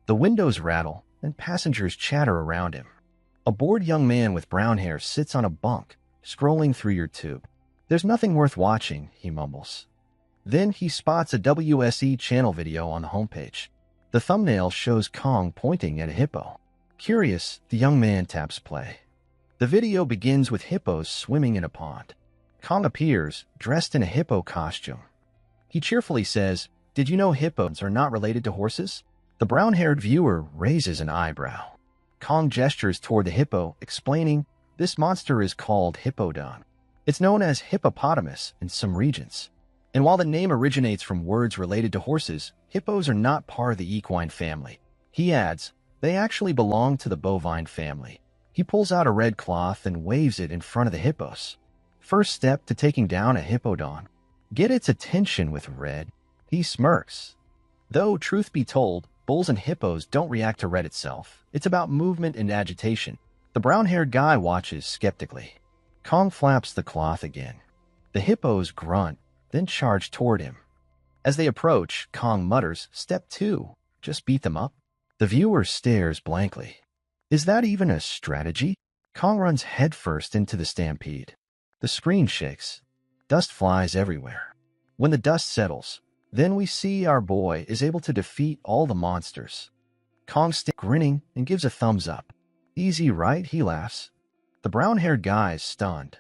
The windows rattle, and passengers chatter around him. A bored young man with brown hair sits on a bunk, scrolling through your tube. "There's nothing worth watching," he mumbles. Then he spots a WSE channel video on the homepage. The thumbnail shows Kong pointing at a hippo. Curious, the young man taps play. The video begins with hippos swimming in a pond. Kong appears, dressed in a hippo costume. He cheerfully says, "Did you know hippos are not related to horses?" The brown-haired viewer raises an eyebrow. Kong gestures toward the hippo, explaining, "This monster is called Hippodon. It's known as hippopotamus in some regions. And while the name originates from words related to horses, hippos are not part of the equine family." He adds, "They actually belong to the bovine family." He pulls out a red cloth and waves it in front of the hippos. First step to taking down a hippodon. Get its attention with red. He smirks. Though, truth be told, bulls and hippos don't react to red itself. It's about movement and agitation. The brown-haired guy watches skeptically. Kong flaps the cloth again. The hippos grunt, then charge toward him. As they approach, Kong mutters, "Step 2, just beat them up." The viewer stares blankly. Is that even a strategy? Kong runs headfirst into the stampede. The screen shakes. Dust flies everywhere. When the dust settles, then we see our boy is able to defeat all the monsters. Kong stands grinning and gives a thumbs up. "Easy, right?" he laughs. The brown-haired guy is stunned.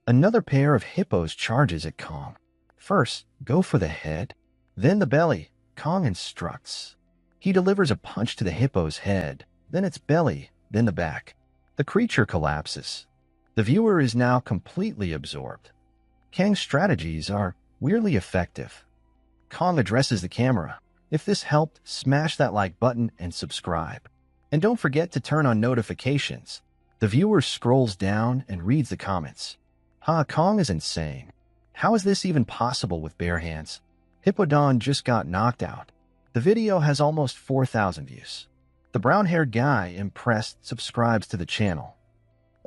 Another pair of hippos charges at Kong. First, go for the head, then the belly, Kong instructs. He delivers a punch to the hippo's head, then its belly, then the back. The creature collapses. The viewer is now completely absorbed. Kang's strategies are weirdly effective. Kong addresses the camera. If this helped, smash that like button and subscribe. And don't forget to turn on notifications. The viewer scrolls down and reads the comments. Kong is insane. How is this even possible with bare hands? Hippodon just got knocked out. The video has almost 4,000 views. The brown-haired guy, impressed, subscribes to the channel.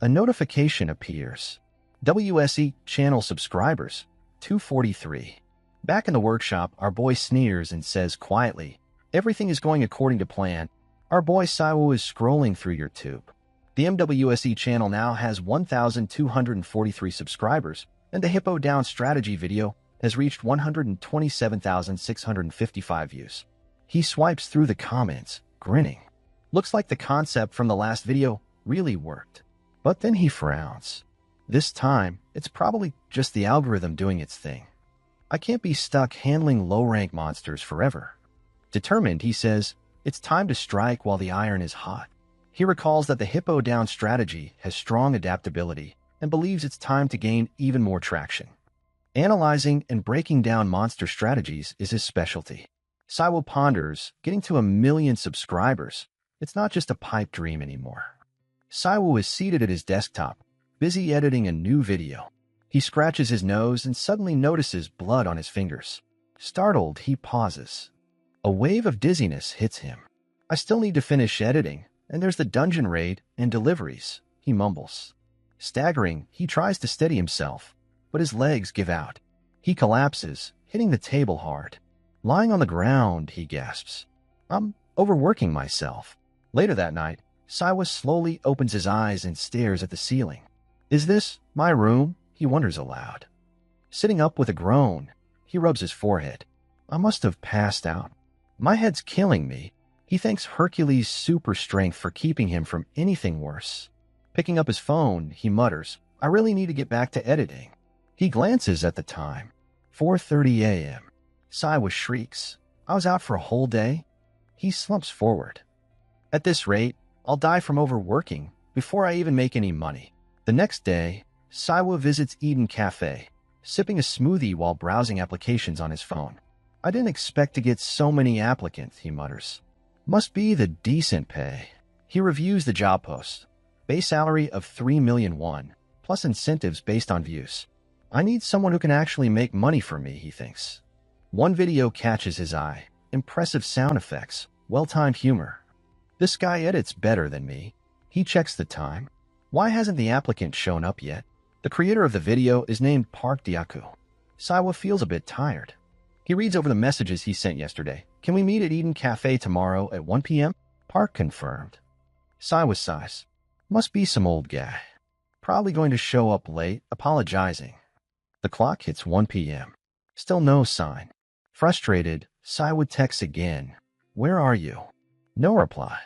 A notification appears. WSE channel subscribers, 243. Back in the workshop, our boy sneers and says quietly, "Everything is going according to plan. Our boy Saiwu is scrolling through your tube." The MWSE channel now has 1,243 subscribers, and the Hippo Down strategy video has reached 127,655 views. He swipes through the comments, grinning. Looks like the concept from the last video really worked. But then he frowns. This time, it's probably just the algorithm doing its thing. I can't be stuck handling low-rank monsters forever. Determined, he says, "It's time to strike while the iron is hot." He recalls that the Hippo Down strategy has strong adaptability and believes it's time to gain even more traction. Analyzing and breaking down monster strategies is his specialty. Saiwu ponders, getting to 1 million subscribers, it's not just a pipe dream anymore. Saiwoo is seated at his desktop, busy editing a new video. He scratches his nose and suddenly notices blood on his fingers. Startled, he pauses. A wave of dizziness hits him. I still need to finish editing, and there's the dungeon raid and deliveries, he mumbles. Staggering, he tries to steady himself, but his legs give out. He collapses, hitting the table hard. Lying on the ground, he gasps. I'm overworking myself. Later that night, Saiwa slowly opens his eyes and stares at the ceiling. Is this my room? He wonders aloud. Sitting up with a groan, he rubs his forehead. I must have passed out. My head's killing me. He thanks Hercules' super strength for keeping him from anything worse. Picking up his phone, he mutters, I really need to get back to editing. He glances at the time. 4:30 a.m. Saiwa shrieks. I was out for a whole day. He slumps forward. At this rate, I'll die from overworking before I even make any money. The next day, Saiwa visits Eden Cafe, sipping a smoothie while browsing applications on his phone. I didn't expect to get so many applicants, he mutters. Must be the decent pay. He reviews the job post. Base salary of 3 million won, plus incentives based on views. I need someone who can actually make money for me, he thinks. One video catches his eye. Impressive sound effects, well-timed humor. This guy edits better than me. He checks the time. Why hasn't the applicant shown up yet? The creator of the video is named Park Dyaku. Saiwa feels a bit tired. He reads over the messages he sent yesterday. Can we meet at Eden Cafe tomorrow at 1 p.m.? Park confirmed. Saiwa sighs. Must be some old guy. Probably going to show up late, apologizing. The clock hits 1 p.m. Still no sign. Frustrated, Saiwa texts again. Where are you? No reply.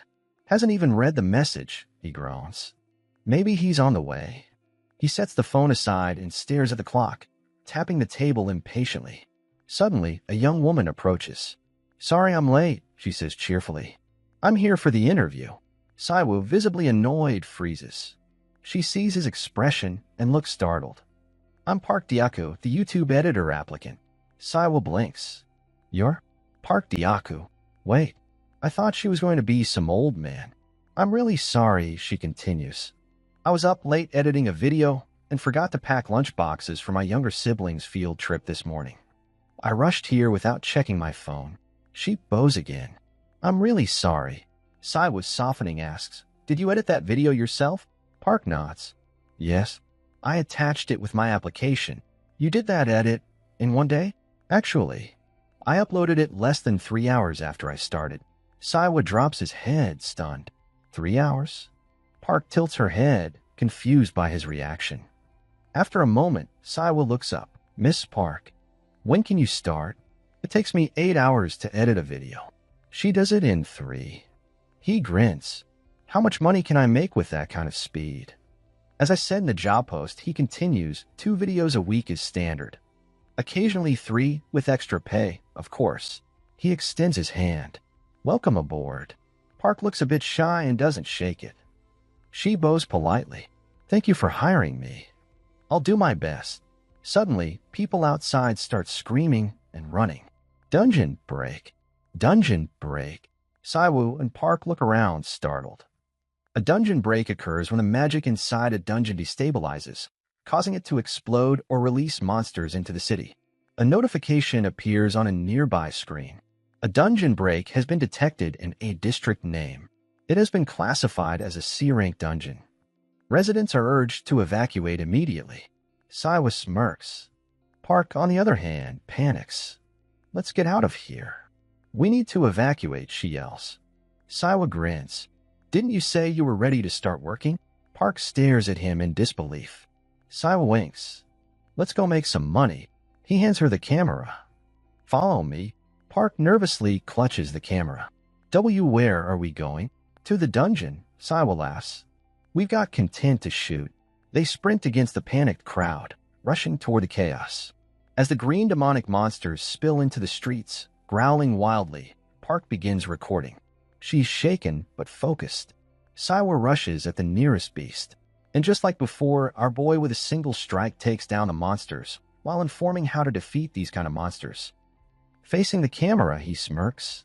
Hasn't even read the message, he groans. Maybe he's on the way. He sets the phone aside and stares at the clock, tapping the table impatiently. Suddenly, a young woman approaches. Sorry I'm late, she says cheerfully. I'm here for the interview. Saiwa, visibly annoyed, freezes. She sees his expression and looks startled. I'm Park Dyaku, the YouTube editor applicant. Saiwa blinks. You're Park Dyaku? Wait, I thought she was going to be some old man. I'm really sorry, she continues. I was up late editing a video and forgot to pack lunch boxes for my younger siblings' field trip this morning. I rushed here without checking my phone. She bows again. I'm really sorry. Saiwa, softening, asks, Did you edit that video yourself? Park nods. Yes. I attached it with my application. You did that edit in one day? Actually, I uploaded it less than 3 hours after I started. Saiwa drops his head, stunned. 3 hours? Park tilts her head, confused by his reaction. After a moment, Saiwa looks up. Miss Park, when can you start? It takes me 8 hours to edit a video. She does it in 3. He grins. How much money can I make with that kind of speed? As I said in the job post, he continues, 2 videos a week is standard. Occasionally 3 with extra pay, of course. He extends his hand. Welcome aboard. Park looks a bit shy and doesn't shake it. She bows politely. Thank you for hiring me. I'll do my best. Suddenly, people outside start screaming and running. Dungeon break. Dungeon break. Saiwa and Park look around, startled. A dungeon break occurs when the magic inside a dungeon destabilizes, causing it to explode or release monsters into the city. A notification appears on a nearby screen. A dungeon break has been detected in a district name. It has been classified as a C-rank dungeon. Residents are urged to evacuate immediately. Saiwa smirks. Park, on the other hand, panics. Let's get out of here. We need to evacuate, she yells. Saiwa grins. Didn't you say you were ready to start working? Park stares at him in disbelief. Saiwa winks. Let's go make some money. He hands her the camera. Follow me. Park nervously clutches the camera. Where are we going? To the dungeon, Saiwa laughs. We've got content to shoot. They sprint against the panicked crowd, rushing toward the chaos. As the green demonic monsters spill into the streets, growling wildly, Park begins recording. She's shaken but focused. Saiwa rushes at the nearest beast. And just like before, our boy with a single strike takes down the monsters, while informing how to defeat these kind of monsters. Facing the camera, he smirks.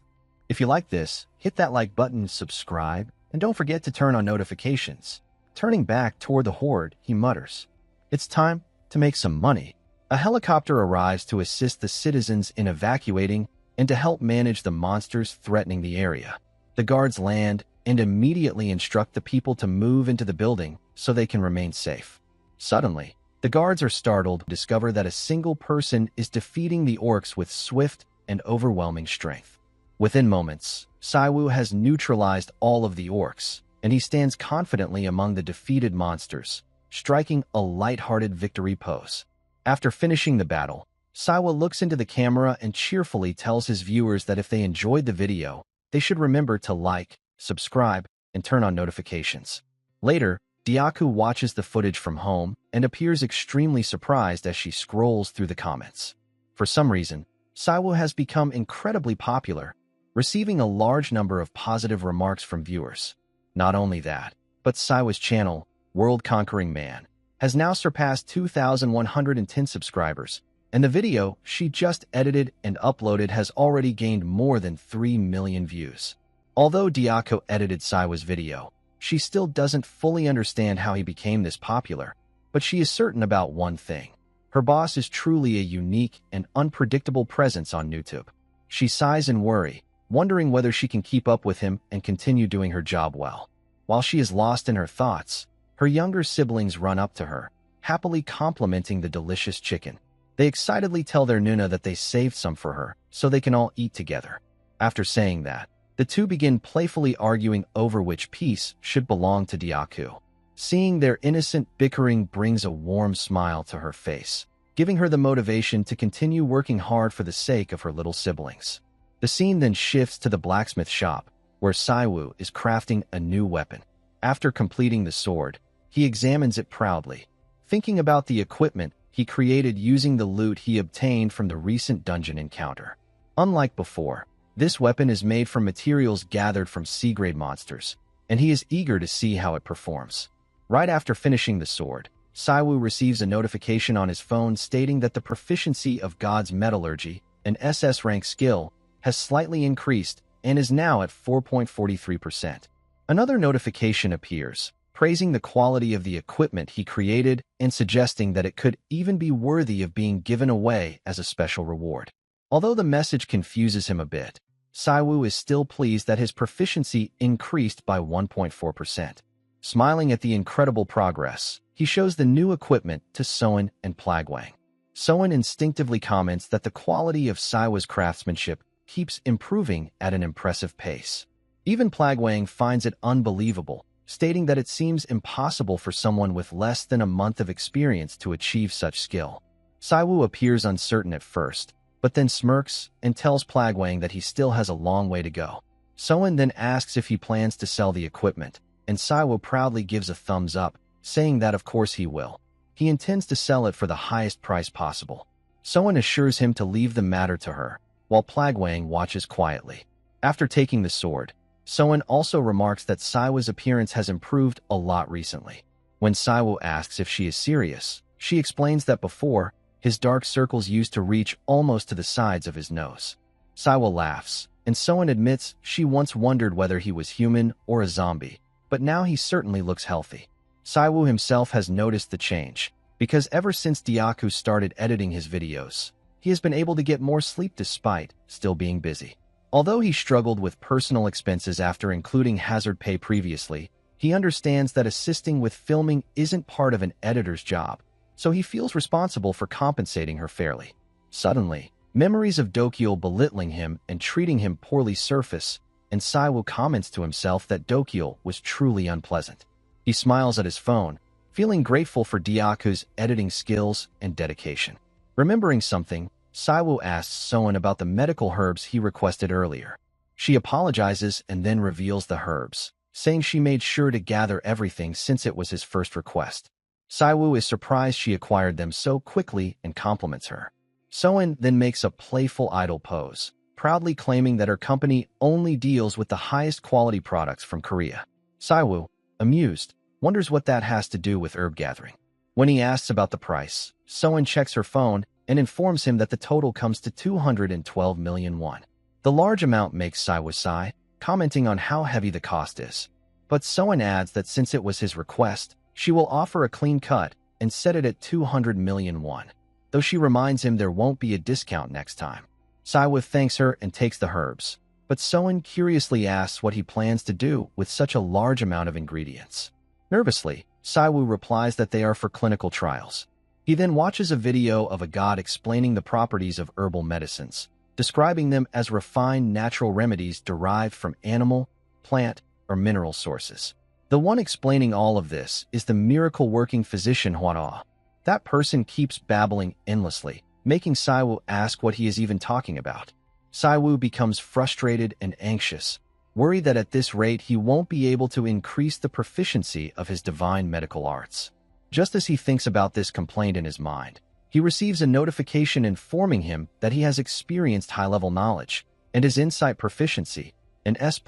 If you like this, hit that like button, subscribe, and don't forget to turn on notifications. Turning back toward the horde, he mutters, "It's time to make some money." A helicopter arrives to assist the citizens in evacuating and to help manage the monsters threatening the area. The guards land and immediately instruct the people to move into the building so they can remain safe. Suddenly, the guards are startled to discover that a single person is defeating the orcs with swift and overwhelming strength. Within moments, Saiwu has neutralized all of the orcs, and he stands confidently among the defeated monsters, striking a light-hearted victory pose. After finishing the battle, Saiwu looks into the camera and cheerfully tells his viewers that if they enjoyed the video, they should remember to like, subscribe, and turn on notifications. Later, Dyaku watches the footage from home and appears extremely surprised as she scrolls through the comments. For some reason, Saiwu has become incredibly popular, receiving a large number of positive remarks from viewers. Not only that, but Saiwu's channel, World Conquering Man, has now surpassed 2,110 subscribers, and the video she just edited and uploaded has already gained more than 3 million views. Although Dyaku edited Saiwu's video, she still doesn't fully understand how he became this popular, but she is certain about one thing. Her boss is truly a unique and unpredictable presence on YouTube. She sighs in worry, wondering whether she can keep up with him and continue doing her job well. While she is lost in her thoughts, her younger siblings run up to her, happily complimenting the delicious chicken. They excitedly tell their Nuna that they saved some for her, so they can all eat together. After saying that, the two begin playfully arguing over which piece should belong to Dyaku. Seeing their innocent bickering brings a warm smile to her face, giving her the motivation to continue working hard for the sake of her little siblings. The scene then shifts to the blacksmith shop, where Saiwu is crafting a new weapon. After completing the sword, he examines it proudly, thinking about the equipment he created using the loot he obtained from the recent dungeon encounter. Unlike before, this weapon is made from materials gathered from C-grade monsters, and he is eager to see how it performs. Right after finishing the sword, Saiwu receives a notification on his phone stating that the proficiency of God's Metallurgy, an SS rank skill, has slightly increased and is now at 4.43%. Another notification appears, praising the quality of the equipment he created and suggesting that it could even be worthy of being given away as a special reward. Although the message confuses him a bit, Saiwu is still pleased that his proficiency increased by 1.4%. Smiling at the incredible progress, he shows the new equipment to Soen and Plagwang. Soen instinctively comments that the quality of Saiwu's craftsmanship keeps improving at an impressive pace. Even Plagwang finds it unbelievable, stating that it seems impossible for someone with less than a month of experience to achieve such skill. Saiwu appears uncertain at first, but then smirks and tells Plagwang that he still has a long way to go. Soen then asks if he plans to sell the equipment, and Saiwu proudly gives a thumbs up, saying that of course he will. He intends to sell it for the highest price possible. Soen assures him to leave the matter to her, while Plagwang watches quietly. After taking the sword, Soen also remarks that Saiwu's appearance has improved a lot recently. When Saiwu asks if she is serious, she explains that before, his dark circles used to reach almost to the sides of his nose. Saiwu laughs, and Soen admits she once wondered whether he was human or a zombie, but now he certainly looks healthy. Saiwu himself has noticed the change, because ever since Dyaku started editing his videos, he has been able to get more sleep despite still being busy. Although he struggled with personal expenses after including hazard pay previously, he understands that assisting with filming isn't part of an editor's job, so he feels responsible for compensating her fairly. Suddenly, memories of Dokyo belittling him and treating him poorly surface, and Saiwu comments to himself that Dokyo was truly unpleasant. He smiles at his phone, feeling grateful for Dyaku's editing skills and dedication. Remembering something, Saiwu asks Soen about the medical herbs he requested earlier. She apologizes and then reveals the herbs, saying she made sure to gather everything since it was his first request. Saiwu is surprised she acquired them so quickly and compliments her. Soen then makes a playful idol pose, proudly claiming that her company only deals with the highest quality products from Korea. Saiwu, amused, wonders what that has to do with herb gathering. When he asks about the price, Soen checks her phone and informs him that the total comes to 212 million won. The large amount makes Saiwu sigh, commenting on how heavy the cost is. But Soen adds that since it was his request, she will offer a clean cut and set it at 200 million won, though she reminds him there won't be a discount next time. Siwoo thanks her and takes the herbs, but Soen curiously asks what he plans to do with such a large amount of ingredients. Nervously, Siwoo replies that they are for clinical trials. He then watches a video of a god explaining the properties of herbal medicines, describing them as refined natural remedies derived from animal, plant, or mineral sources. The one explaining all of this is the miracle-working physician Hua. That person keeps babbling endlessly, making Siwoo ask what he is even talking about. Siwoo becomes frustrated and anxious, worried that at this rate he won't be able to increase the proficiency of his divine medical arts. Just as he thinks about this complaint in his mind, he receives a notification informing him that he has experienced high-level knowledge, and his insight proficiency, an S+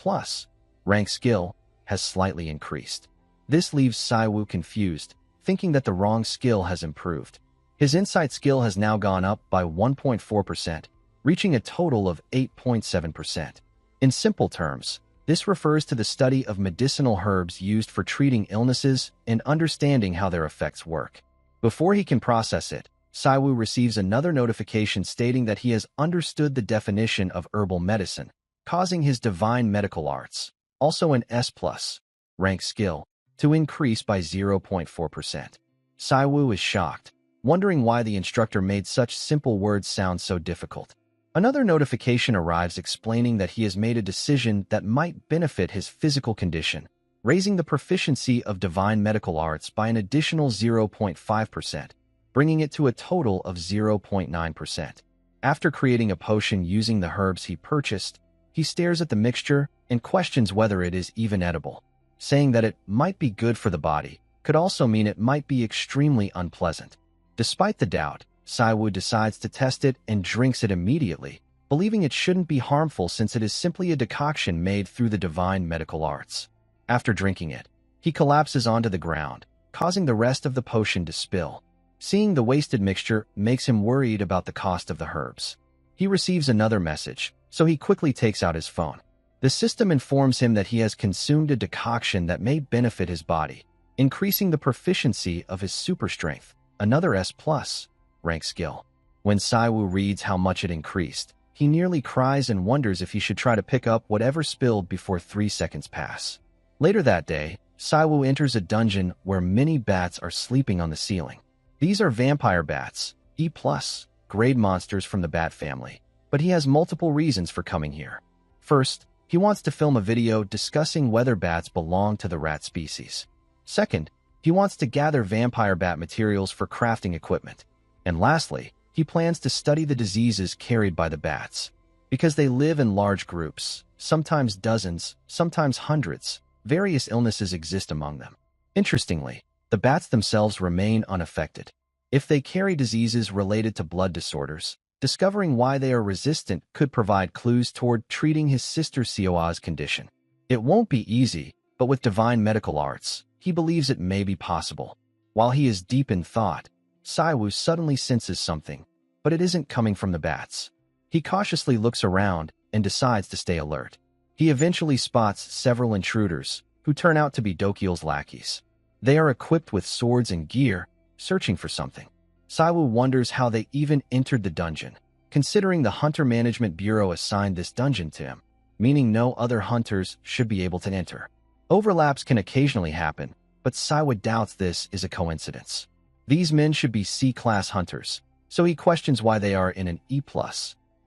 rank skill, has slightly increased. This leaves Siwoo confused, thinking that the wrong skill has improved. His insight skill has now gone up by 1.4%, reaching a total of 8.7%. In simple terms, this refers to the study of medicinal herbs used for treating illnesses and understanding how their effects work. Before he can process it, Siwoo receives another notification stating that he has understood the definition of herbal medicine, causing his divine medical arts, also an S+ rank skill, to increase by 0.4%. Siwoo is shocked, wondering why the instructor made such simple words sound so difficult. Another notification arrives explaining that he has made a decision that might benefit his physical condition, raising the proficiency of divine medical arts by an additional 0.5%, bringing it to a total of 0.9%. After creating a potion using the herbs he purchased, he stares at the mixture and questions whether it is even edible. Saying that it might be good for the body could also mean it might be extremely unpleasant. Despite the doubt, Siwoo decides to test it and drinks it immediately, believing it shouldn't be harmful since it is simply a decoction made through the divine medical arts. After drinking it, he collapses onto the ground, causing the rest of the potion to spill. Seeing the wasted mixture makes him worried about the cost of the herbs. He receives another message, so he quickly takes out his phone. The system informs him that he has consumed a decoction that may benefit his body, increasing the proficiency of his super strength, another S+ rank skill. When Siwoo reads how much it increased, he nearly cries and wonders if he should try to pick up whatever spilled before 3 seconds pass. Later that day, Siwoo enters a dungeon where many bats are sleeping on the ceiling. These are vampire bats, E+ grade monsters from the bat family, but he has multiple reasons for coming here. First, he wants to film a video discussing whether bats belong to the rat species. Second, he wants to gather vampire bat materials for crafting equipment. And lastly, he plans to study the diseases carried by the bats. Because they live in large groups, sometimes dozens, sometimes hundreds, various illnesses exist among them. Interestingly, the bats themselves remain unaffected. If they carry diseases related to blood disorders, discovering why they are resistant could provide clues toward treating his sister Seoa's condition. It won't be easy, but with divine medical arts, he believes it may be possible. While he is deep in thought, Siwoo suddenly senses something, but it isn't coming from the bats. He cautiously looks around and decides to stay alert. He eventually spots several intruders, who turn out to be Dokyeol's lackeys. They are equipped with swords and gear, searching for something. Siwoo wonders how they even entered the dungeon, considering the Hunter Management Bureau assigned this dungeon to him, meaning no other hunters should be able to enter. Overlaps can occasionally happen, but Siwoo doubts this is a coincidence. These men should be C-class hunters, so he questions why they are in an E+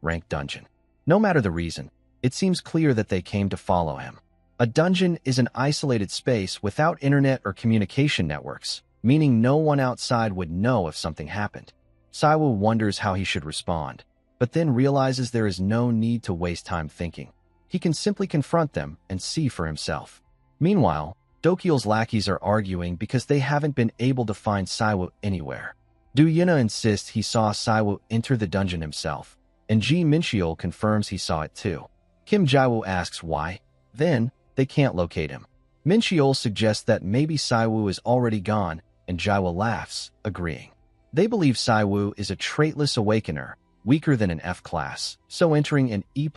ranked dungeon. No matter the reason, it seems clear that they came to follow him. A dungeon is an isolated space without internet or communication networks, meaning no one outside would know if something happened. Siwoo wonders how he should respond, but then realizes there is no need to waste time thinking. He can simply confront them and see for himself. Meanwhile, Dokyeol's lackeys are arguing because they haven't been able to find Siwoo anywhere. Do Yuna insists he saw Siwoo enter the dungeon himself, and Ji Mincheol confirms he saw it too. Kim Jaewoo asks why. Then, they can't locate him. Mincheol suggests that maybe Siwoo is already gone, and Jaewoo laughs, agreeing. They believe Siwoo is a traitless awakener, weaker than an F class, so entering an E+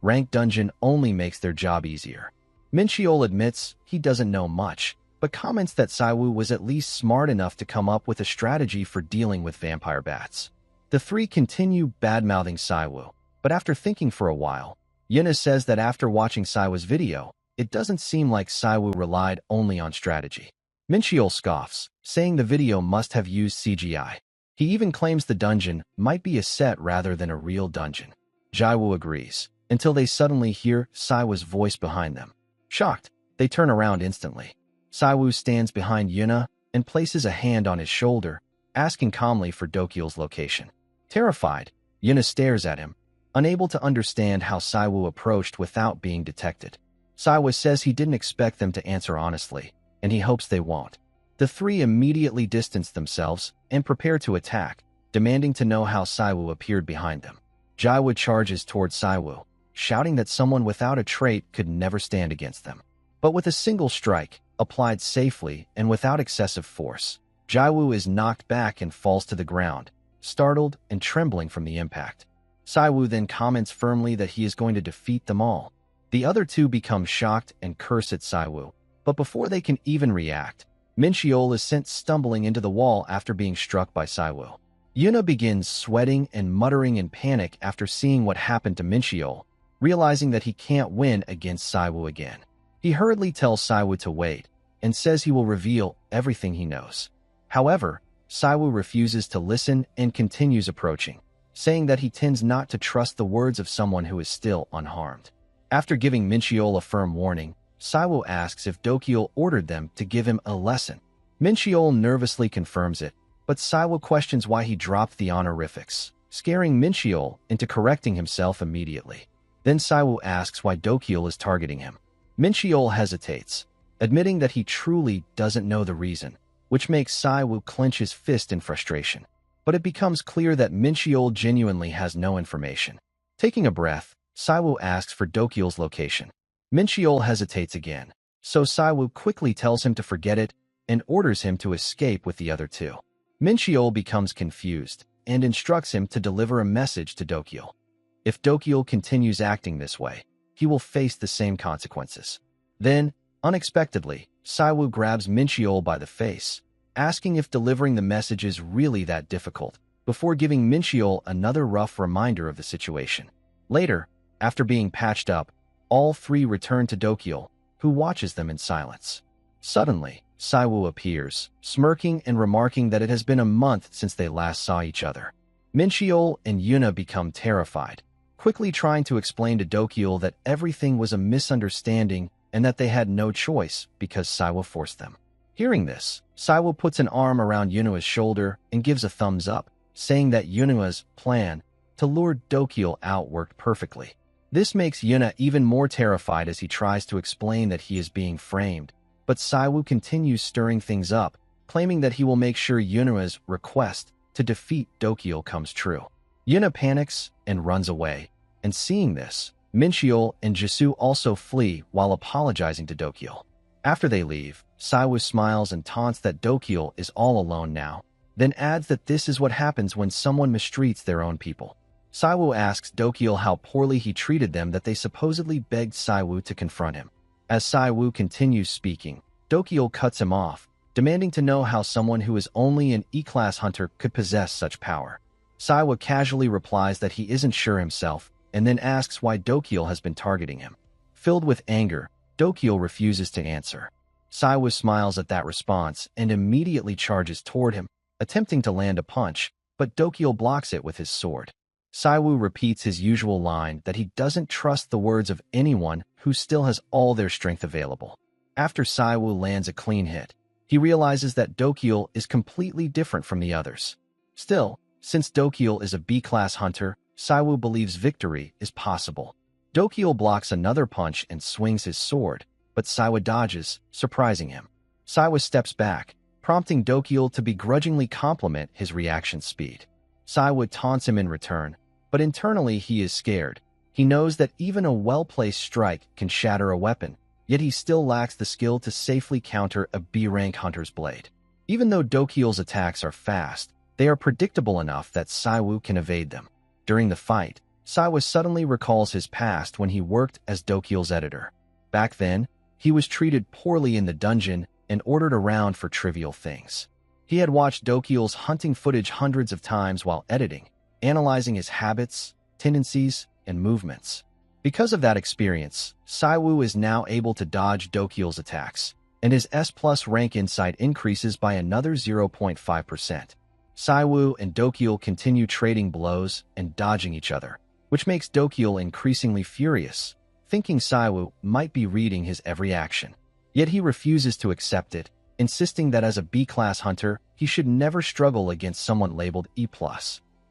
ranked dungeon only makes their job easier. Mincheol admits he doesn't know much, but comments that Saiwoo was at least smart enough to come up with a strategy for dealing with vampire bats. The three continue bad-mouthing Saiwoo, but after thinking for a while, Yuna says that after watching Saiwoo's video, it doesn't seem like Saiwoo relied only on strategy. Mincheol scoffs, saying the video must have used CGI. He even claims the dungeon might be a set rather than a real dungeon. Jaiwoo agrees, until they suddenly hear Saiwoo's voice behind them. Shocked, they turn around instantly. Saiwoo stands behind Yuna and places a hand on his shoulder, asking calmly for Dokyeol's location. Terrified, Yuna stares at him, unable to understand how Saiwoo approached without being detected. Saiwoo says he didn't expect them to answer honestly, and he hopes they won't. The three immediately distance themselves and prepare to attack, demanding to know how Saiwoo appeared behind them. Jaiwoo charges towards Saiwoo, shouting that someone without a trait could never stand against them. But with a single strike, applied safely and without excessive force, Jaiwoo is knocked back and falls to the ground, startled and trembling from the impact. Saiwoo then comments firmly that he is going to defeat them all. The other two become shocked and curse at Saiwoo, but before they can even react, Mincheol is sent stumbling into the wall after being struck by Saiwoo. Yuna begins sweating and muttering in panic after seeing what happened to Mincheol, realizing that he can't win against Saiwoo again. He hurriedly tells Saiwoo to wait and says he will reveal everything he knows. However, Saiwoo refuses to listen and continues approaching, saying that he tends not to trust the words of someone who is still unharmed. After giving Mincheol a firm warning, Saiwoo asks if Dokyeol ordered them to give him a lesson. Mincheol nervously confirms it, but Saiwoo questions why he dropped the honorifics, scaring Mincheol into correcting himself immediately. Then Saiwoo asks why Dokyeol is targeting him. Mincheol hesitates, admitting that he truly doesn't know the reason, which makes Saiwoo clench his fist in frustration. But it becomes clear that Mincheol genuinely has no information. Taking a breath, Saiwoo asks for Dokyeol's location. Mincheol hesitates again, so Saiwoo quickly tells him to forget it and orders him to escape with the other two. Mincheol becomes confused and instructs him to deliver a message to Dokyeol. If Dokyeol continues acting this way, he will face the same consequences. Then, unexpectedly, Saiwoo grabs Mincheol by the face, asking if delivering the message is really that difficult, before giving Mincheol another rough reminder of the situation. Later, after being patched up, all three return to Dokyeol, who watches them in silence. Suddenly, Saiwoo appears, smirking and remarking that it has been a month since they last saw each other. Mincheol and Yuna become terrified, quickly trying to explain to Dokyeol that everything was a misunderstanding and that they had no choice because Saiwoo forced them. Hearing this, Saiwoo puts an arm around Yuna's shoulder and gives a thumbs up, saying that Yuna's plan to lure Dokyeol out worked perfectly. This makes Yuna even more terrified as he tries to explain that he is being framed, but Saiwoo continues stirring things up, claiming that he will make sure Yuna's request to defeat Dokyeol comes true. Yuna panics and runs away, and seeing this, Mincheol and Jisoo also flee while apologizing to Dokyeol. After they leave, Saiwoo smiles and taunts that Dokyeol is all alone now, then adds that this is what happens when someone mistreats their own people. Saiwoo asks Dokyeol how poorly he treated them that they supposedly begged Saiwoo to confront him. As Saiwoo continues speaking, Dokyeol cuts him off, demanding to know how someone who is only an E-class hunter could possess such power. Saiwoo casually replies that he isn't sure himself, and then asks why Dokyeol has been targeting him. Filled with anger, Dokyeol refuses to answer. Saiwoo smiles at that response and immediately charges toward him, attempting to land a punch, but Dokyeol blocks it with his sword. Saiwoo repeats his usual line that he doesn't trust the words of anyone who still has all their strength available. After Saiwoo lands a clean hit, he realizes that Dokyeol is completely different from the others. Still, since Dokyeol is a B-class hunter, Saiwoo believes victory is possible. Dokyeol blocks another punch and swings his sword, but Saiwoo dodges, surprising him. Saiwoo steps back, prompting Dokyeol to begrudgingly compliment his reaction speed. Saiwoo taunts him in return, but internally he is scared. He knows that even a well-placed strike can shatter a weapon, yet he still lacks the skill to safely counter a B-rank hunter's blade. Even though Dokyeol's attacks are fast, they are predictable enough that Saiwoo can evade them. During the fight, Saiwoo suddenly recalls his past when he worked as Dokyeol's editor. Back then, He was treated poorly in the dungeon and ordered around for trivial things. He had watched Dokyeol's hunting footage hundreds of times while editing, analyzing his habits, tendencies, and movements. Because of that experience, Saiwoo is now able to dodge Dokyeol's attacks, and his S+ rank insight increases by another 0.5%. Saiwoo and Dokyeol continue trading blows and dodging each other, which makes Dokyeol increasingly furious, thinking Saiwoo might be reading his every action. Yet he refuses to accept it, insisting that as a B-class hunter, he should never struggle against someone labeled E+.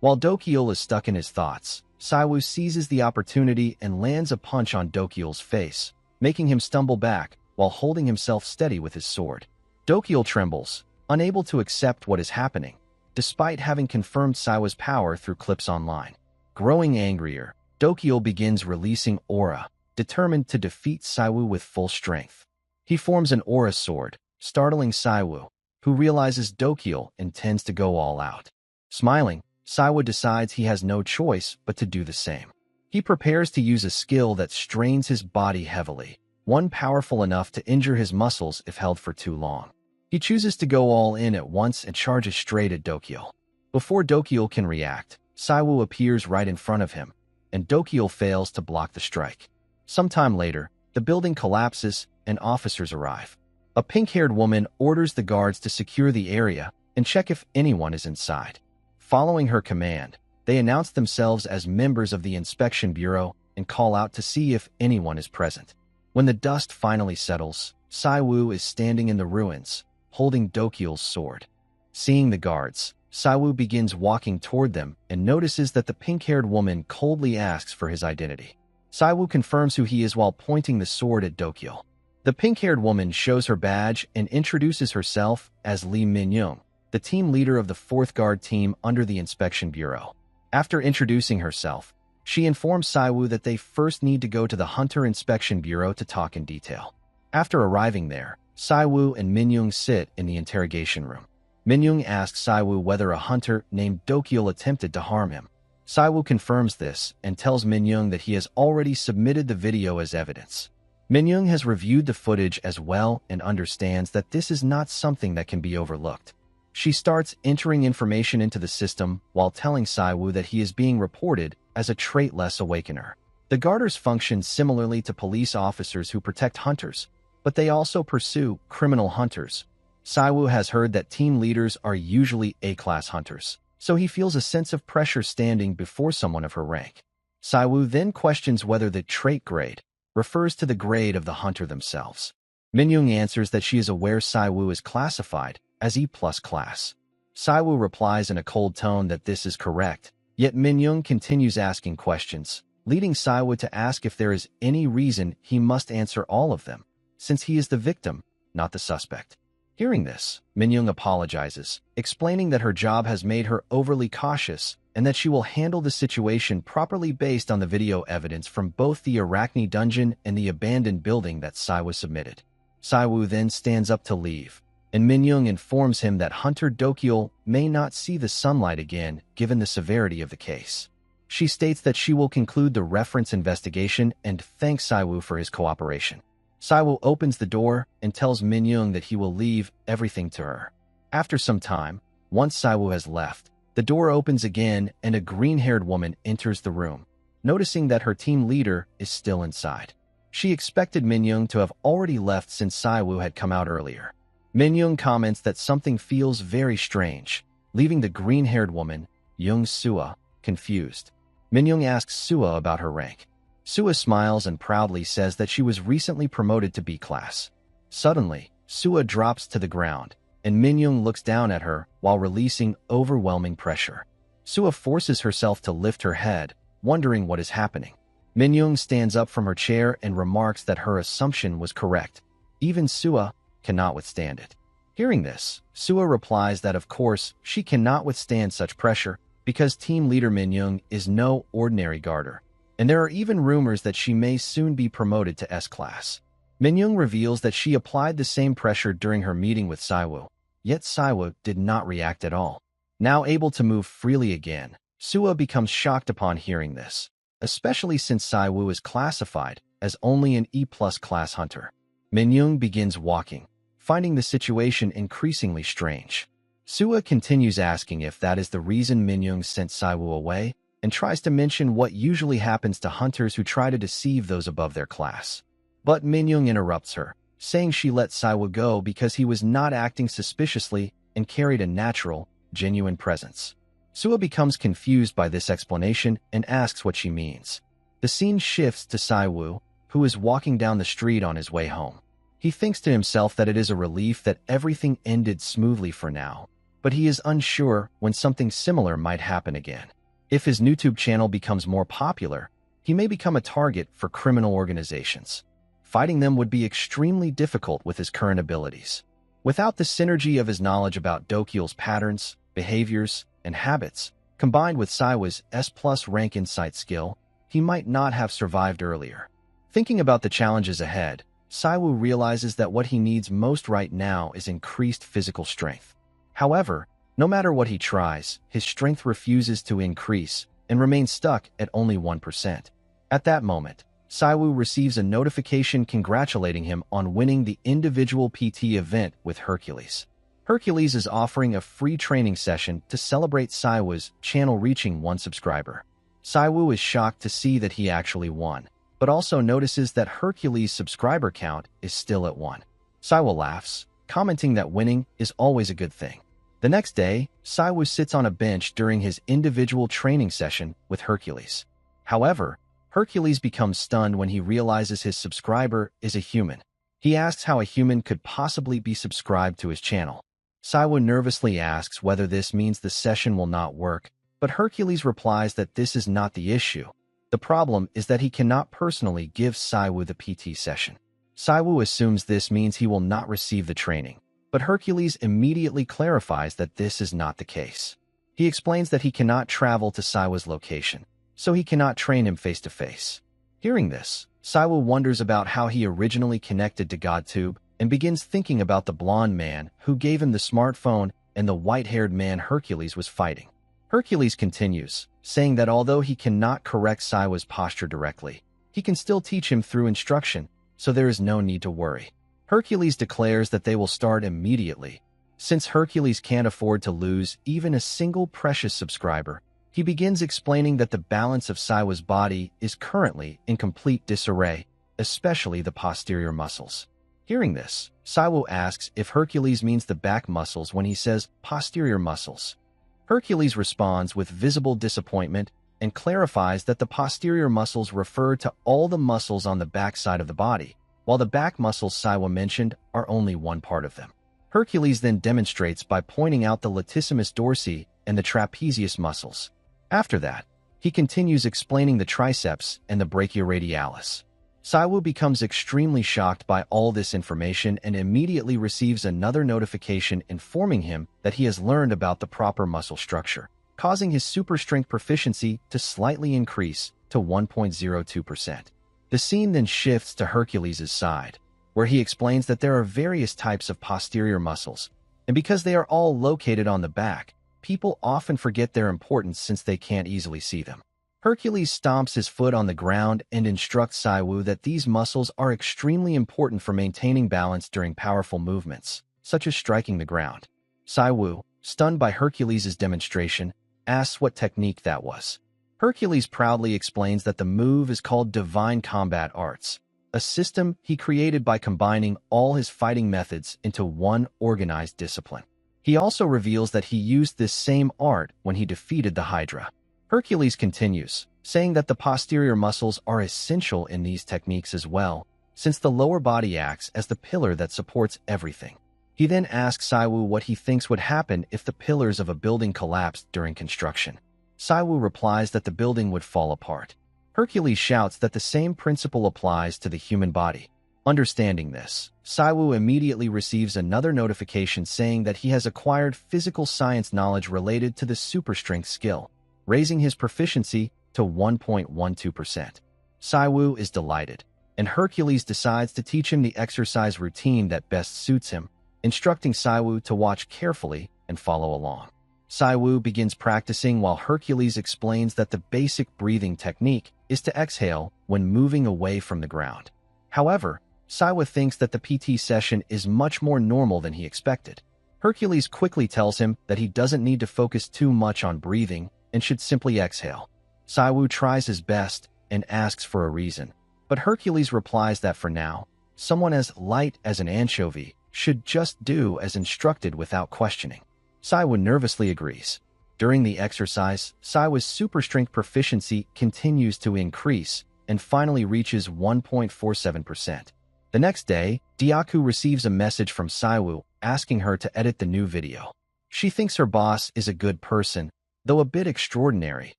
While Dokyeol is stuck in his thoughts, Saiwoo seizes the opportunity and lands a punch on Dokyeol's face, making him stumble back while holding himself steady with his sword. Dokyeol trembles, unable to accept what is happening, despite having confirmed Saiwoo's power through clips online. Growing angrier, Dokyeol begins releasing aura, determined to defeat Saiwoo with full strength. He forms an aura sword, startling Saiwoo, who realizes Dokyeol intends to go all out. Smiling, Saiwoo decides he has no choice but to do the same. He prepares to use a skill that strains his body heavily, one powerful enough to injure his muscles if held for too long. He chooses to go all in at once and charges straight at Dokyeol. Before Dokyeol can react, Saiwoo appears right in front of him, and Dokyeol fails to block the strike. Sometime later, the building collapses and officers arrive. A pink-haired woman orders the guards to secure the area and check if anyone is inside. Following her command, they announce themselves as members of the Inspection Bureau and call out to see if anyone is present. When the dust finally settles, Saiwoo is standing in the ruins, holding Dokyeol's sword. Seeing the guards, Saiwoo begins walking toward them and notices that the pink-haired woman coldly asks for his identity. Saiwoo confirms who he is while pointing the sword at Dokyeol. The pink-haired woman shows her badge and introduces herself as Lee Min-young, the team leader of the 4th Guard team under the Inspection Bureau. After introducing herself, she informs Saiwoo that they first need to go to the Hunter Inspection Bureau to talk in detail. After arriving there, Saiwoo and Min-young sit in the interrogation room. Min-young asks Saiwoo whether a hunter named Dokyeol attempted to harm him. Saiwoo confirms this and tells Min-young that he has already submitted the video as evidence. Min-young has reviewed the footage as well and understands that this is not something that can be overlooked. She starts entering information into the system while telling Saiwoo that he is being reported as a traitless awakener. The Guarders function similarly to police officers who protect hunters, but they also pursue criminal hunters. Saiwoo has heard that team leaders are usually A-class hunters, so he feels a sense of pressure standing before someone of her rank. Saiwoo then questions whether the trait grade refers to the grade of the hunter themselves. Min-young answers that she is aware Saiwoo is classified as E+ class. Saiwoo replies in a cold tone that this is correct, yet Min-young continues asking questions, leading Saiwoo to ask if there is any reason he must answer all of them, since he is the victim, not the suspect. Hearing this, Min-young apologizes, explaining that her job has made her overly cautious and that she will handle the situation properly based on the video evidence from both the Arachne dungeon and the abandoned building that Saiwoo submitted. Saiwoo then stands up to leave, and Min-young informs him that Hunter Dokyeol may not see the sunlight again given the severity of the case. She states that she will conclude the reference investigation and thanks Saiwoo for his cooperation. Saiwoo opens the door and tells Min-young that he will leave everything to her. After some time, once Saiwoo has left, the door opens again and a green-haired woman enters the room, noticing that her team leader is still inside. She expected Min-young to have already left since Saiwoo had come out earlier. Min-young comments that something feels very strange, leaving the green-haired woman, Young Sua, confused. Min-young asks Sua about her rank. Sua smiles and proudly says that she was recently promoted to B-class. Suddenly, Sua drops to the ground, and Min-young looks down at her while releasing overwhelming pressure. Sua forces herself to lift her head, wondering what is happening. Min-young stands up from her chair and remarks that her assumption was correct. Even Sua cannot withstand it. Hearing this, Sua replies that of course she cannot withstand such pressure because team leader Min-young is no ordinary guarder, and there are even rumors that she may soon be promoted to S-class. Min-young reveals that she applied the same pressure during her meeting with Saiwoo, yet Saiwoo did not react at all. Now able to move freely again, Sua becomes shocked upon hearing this, especially since Saiwoo is classified as only an E+ class hunter. Minyoung begins walking, finding the situation increasingly strange. Sua continues asking if that is the reason Minyoung sent Saiwoo away, and tries to mention what usually happens to hunters who try to deceive those above their class. But Minyoung interrupts her, saying she let Saiwoo go because he was not acting suspiciously and carried a natural, genuine presence. Sua becomes confused by this explanation and asks what she means. The scene shifts to Saiwoo, who is walking down the street on his way home. He thinks to himself that it is a relief that everything ended smoothly for now, but he is unsure when something similar might happen again. If his YouTube channel becomes more popular, he may become a target for criminal organizations. Fighting them would be extremely difficult with his current abilities. Without the synergy of his knowledge about Dokyeol's patterns, behaviors, and habits, combined with Saiwoo's S+ rank insight skill, he might not have survived earlier. Thinking about the challenges ahead, Saiwoo realizes that what he needs most right now is increased physical strength. However, no matter what he tries, his strength refuses to increase and remains stuck at only 1%. At that moment, Saiwoo receives a notification congratulating him on winning the individual PT event with Hercules. Hercules is offering a free training session to celebrate Saiwoo's channel reaching 1 subscriber. Saiwoo is shocked to see that he actually won, but also notices that Hercules' subscriber count is still at 1. Saiwoo laughs, commenting that winning is always a good thing. The next day, Saiwoo sits on a bench during his individual training session with Hercules. However, Hercules becomes stunned when he realizes his subscriber is a human. He asks how a human could possibly be subscribed to his channel. Saiwoo nervously asks whether this means the session will not work, but Hercules replies that this is not the issue. The problem is that he cannot personally give Saiwoo the PT session. Saiwoo assumes this means he will not receive the training, but Hercules immediately clarifies that this is not the case. He explains that he cannot travel to Saiwoo's location, so he cannot train him face-to-face. Hearing this, Saiwoo wonders about how he originally connected to GodTube and begins thinking about the blonde man who gave him the smartphone and the white-haired man Hercules was fighting. Hercules continues, saying that although he cannot correct Saiwoo's posture directly, he can still teach him through instruction, so there is no need to worry. Hercules declares that they will start immediately. Since Hercules can't afford to lose even a single precious subscriber, he begins explaining that the balance of Saiwoo's body is currently in complete disarray, especially the posterior muscles. Hearing this, Saiwoo asks if Hercules means the back muscles when he says posterior muscles. Hercules responds with visible disappointment and clarifies that the posterior muscles refer to all the muscles on the back side of the body, while the back muscles Saiwoo mentioned are only one part of them. Hercules then demonstrates by pointing out the latissimus dorsi and the trapezius muscles. After that, he continues explaining the triceps and the brachioradialis. Saiwoo becomes extremely shocked by all this information and immediately receives another notification informing him that he has learned about the proper muscle structure, causing his super strength proficiency to slightly increase to 1.02%. The scene then shifts to Hercules' side, where he explains that there are various types of posterior muscles, and because they are all located on the back, people often forget their importance since they can't easily see them. Hercules stomps his foot on the ground and instructs Saiwoo that these muscles are extremely important for maintaining balance during powerful movements, such as striking the ground. Saiwoo, stunned by Hercules' demonstration, asks what technique that was. Hercules proudly explains that the move is called Divine Combat Arts, a system he created by combining all his fighting methods into one organized discipline. He also reveals that he used this same art when he defeated the Hydra. Hercules continues, saying that the posterior muscles are essential in these techniques as well, since the lower body acts as the pillar that supports everything. He then asks Saiwoo what he thinks would happen if the pillars of a building collapsed during construction. Saiwoo replies that the building would fall apart. Hercules shouts that the same principle applies to the human body. Understanding this, Saiwoo immediately receives another notification saying that he has acquired physical science knowledge related to the super strength skill, raising his proficiency to 1.12%. Saiwoo is delighted, and Hercules decides to teach him the exercise routine that best suits him, instructing Saiwoo to watch carefully and follow along. Saiwoo begins practicing while Hercules explains that the basic breathing technique is to exhale when moving away from the ground. However, Saiwa thinks that the PT session is much more normal than he expected. Hercules quickly tells him that he doesn't need to focus too much on breathing and should simply exhale. Saiwa tries his best and asks for a reason, but Hercules replies that for now, someone as light as an anchovy should just do as instructed without questioning. Saiwa nervously agrees. During the exercise, Saiwa's super strength proficiency continues to increase and finally reaches 1.47%. The next day, Dyaku receives a message from Saiwa asking her to edit the new video. She thinks her boss is a good person, though a bit extraordinary,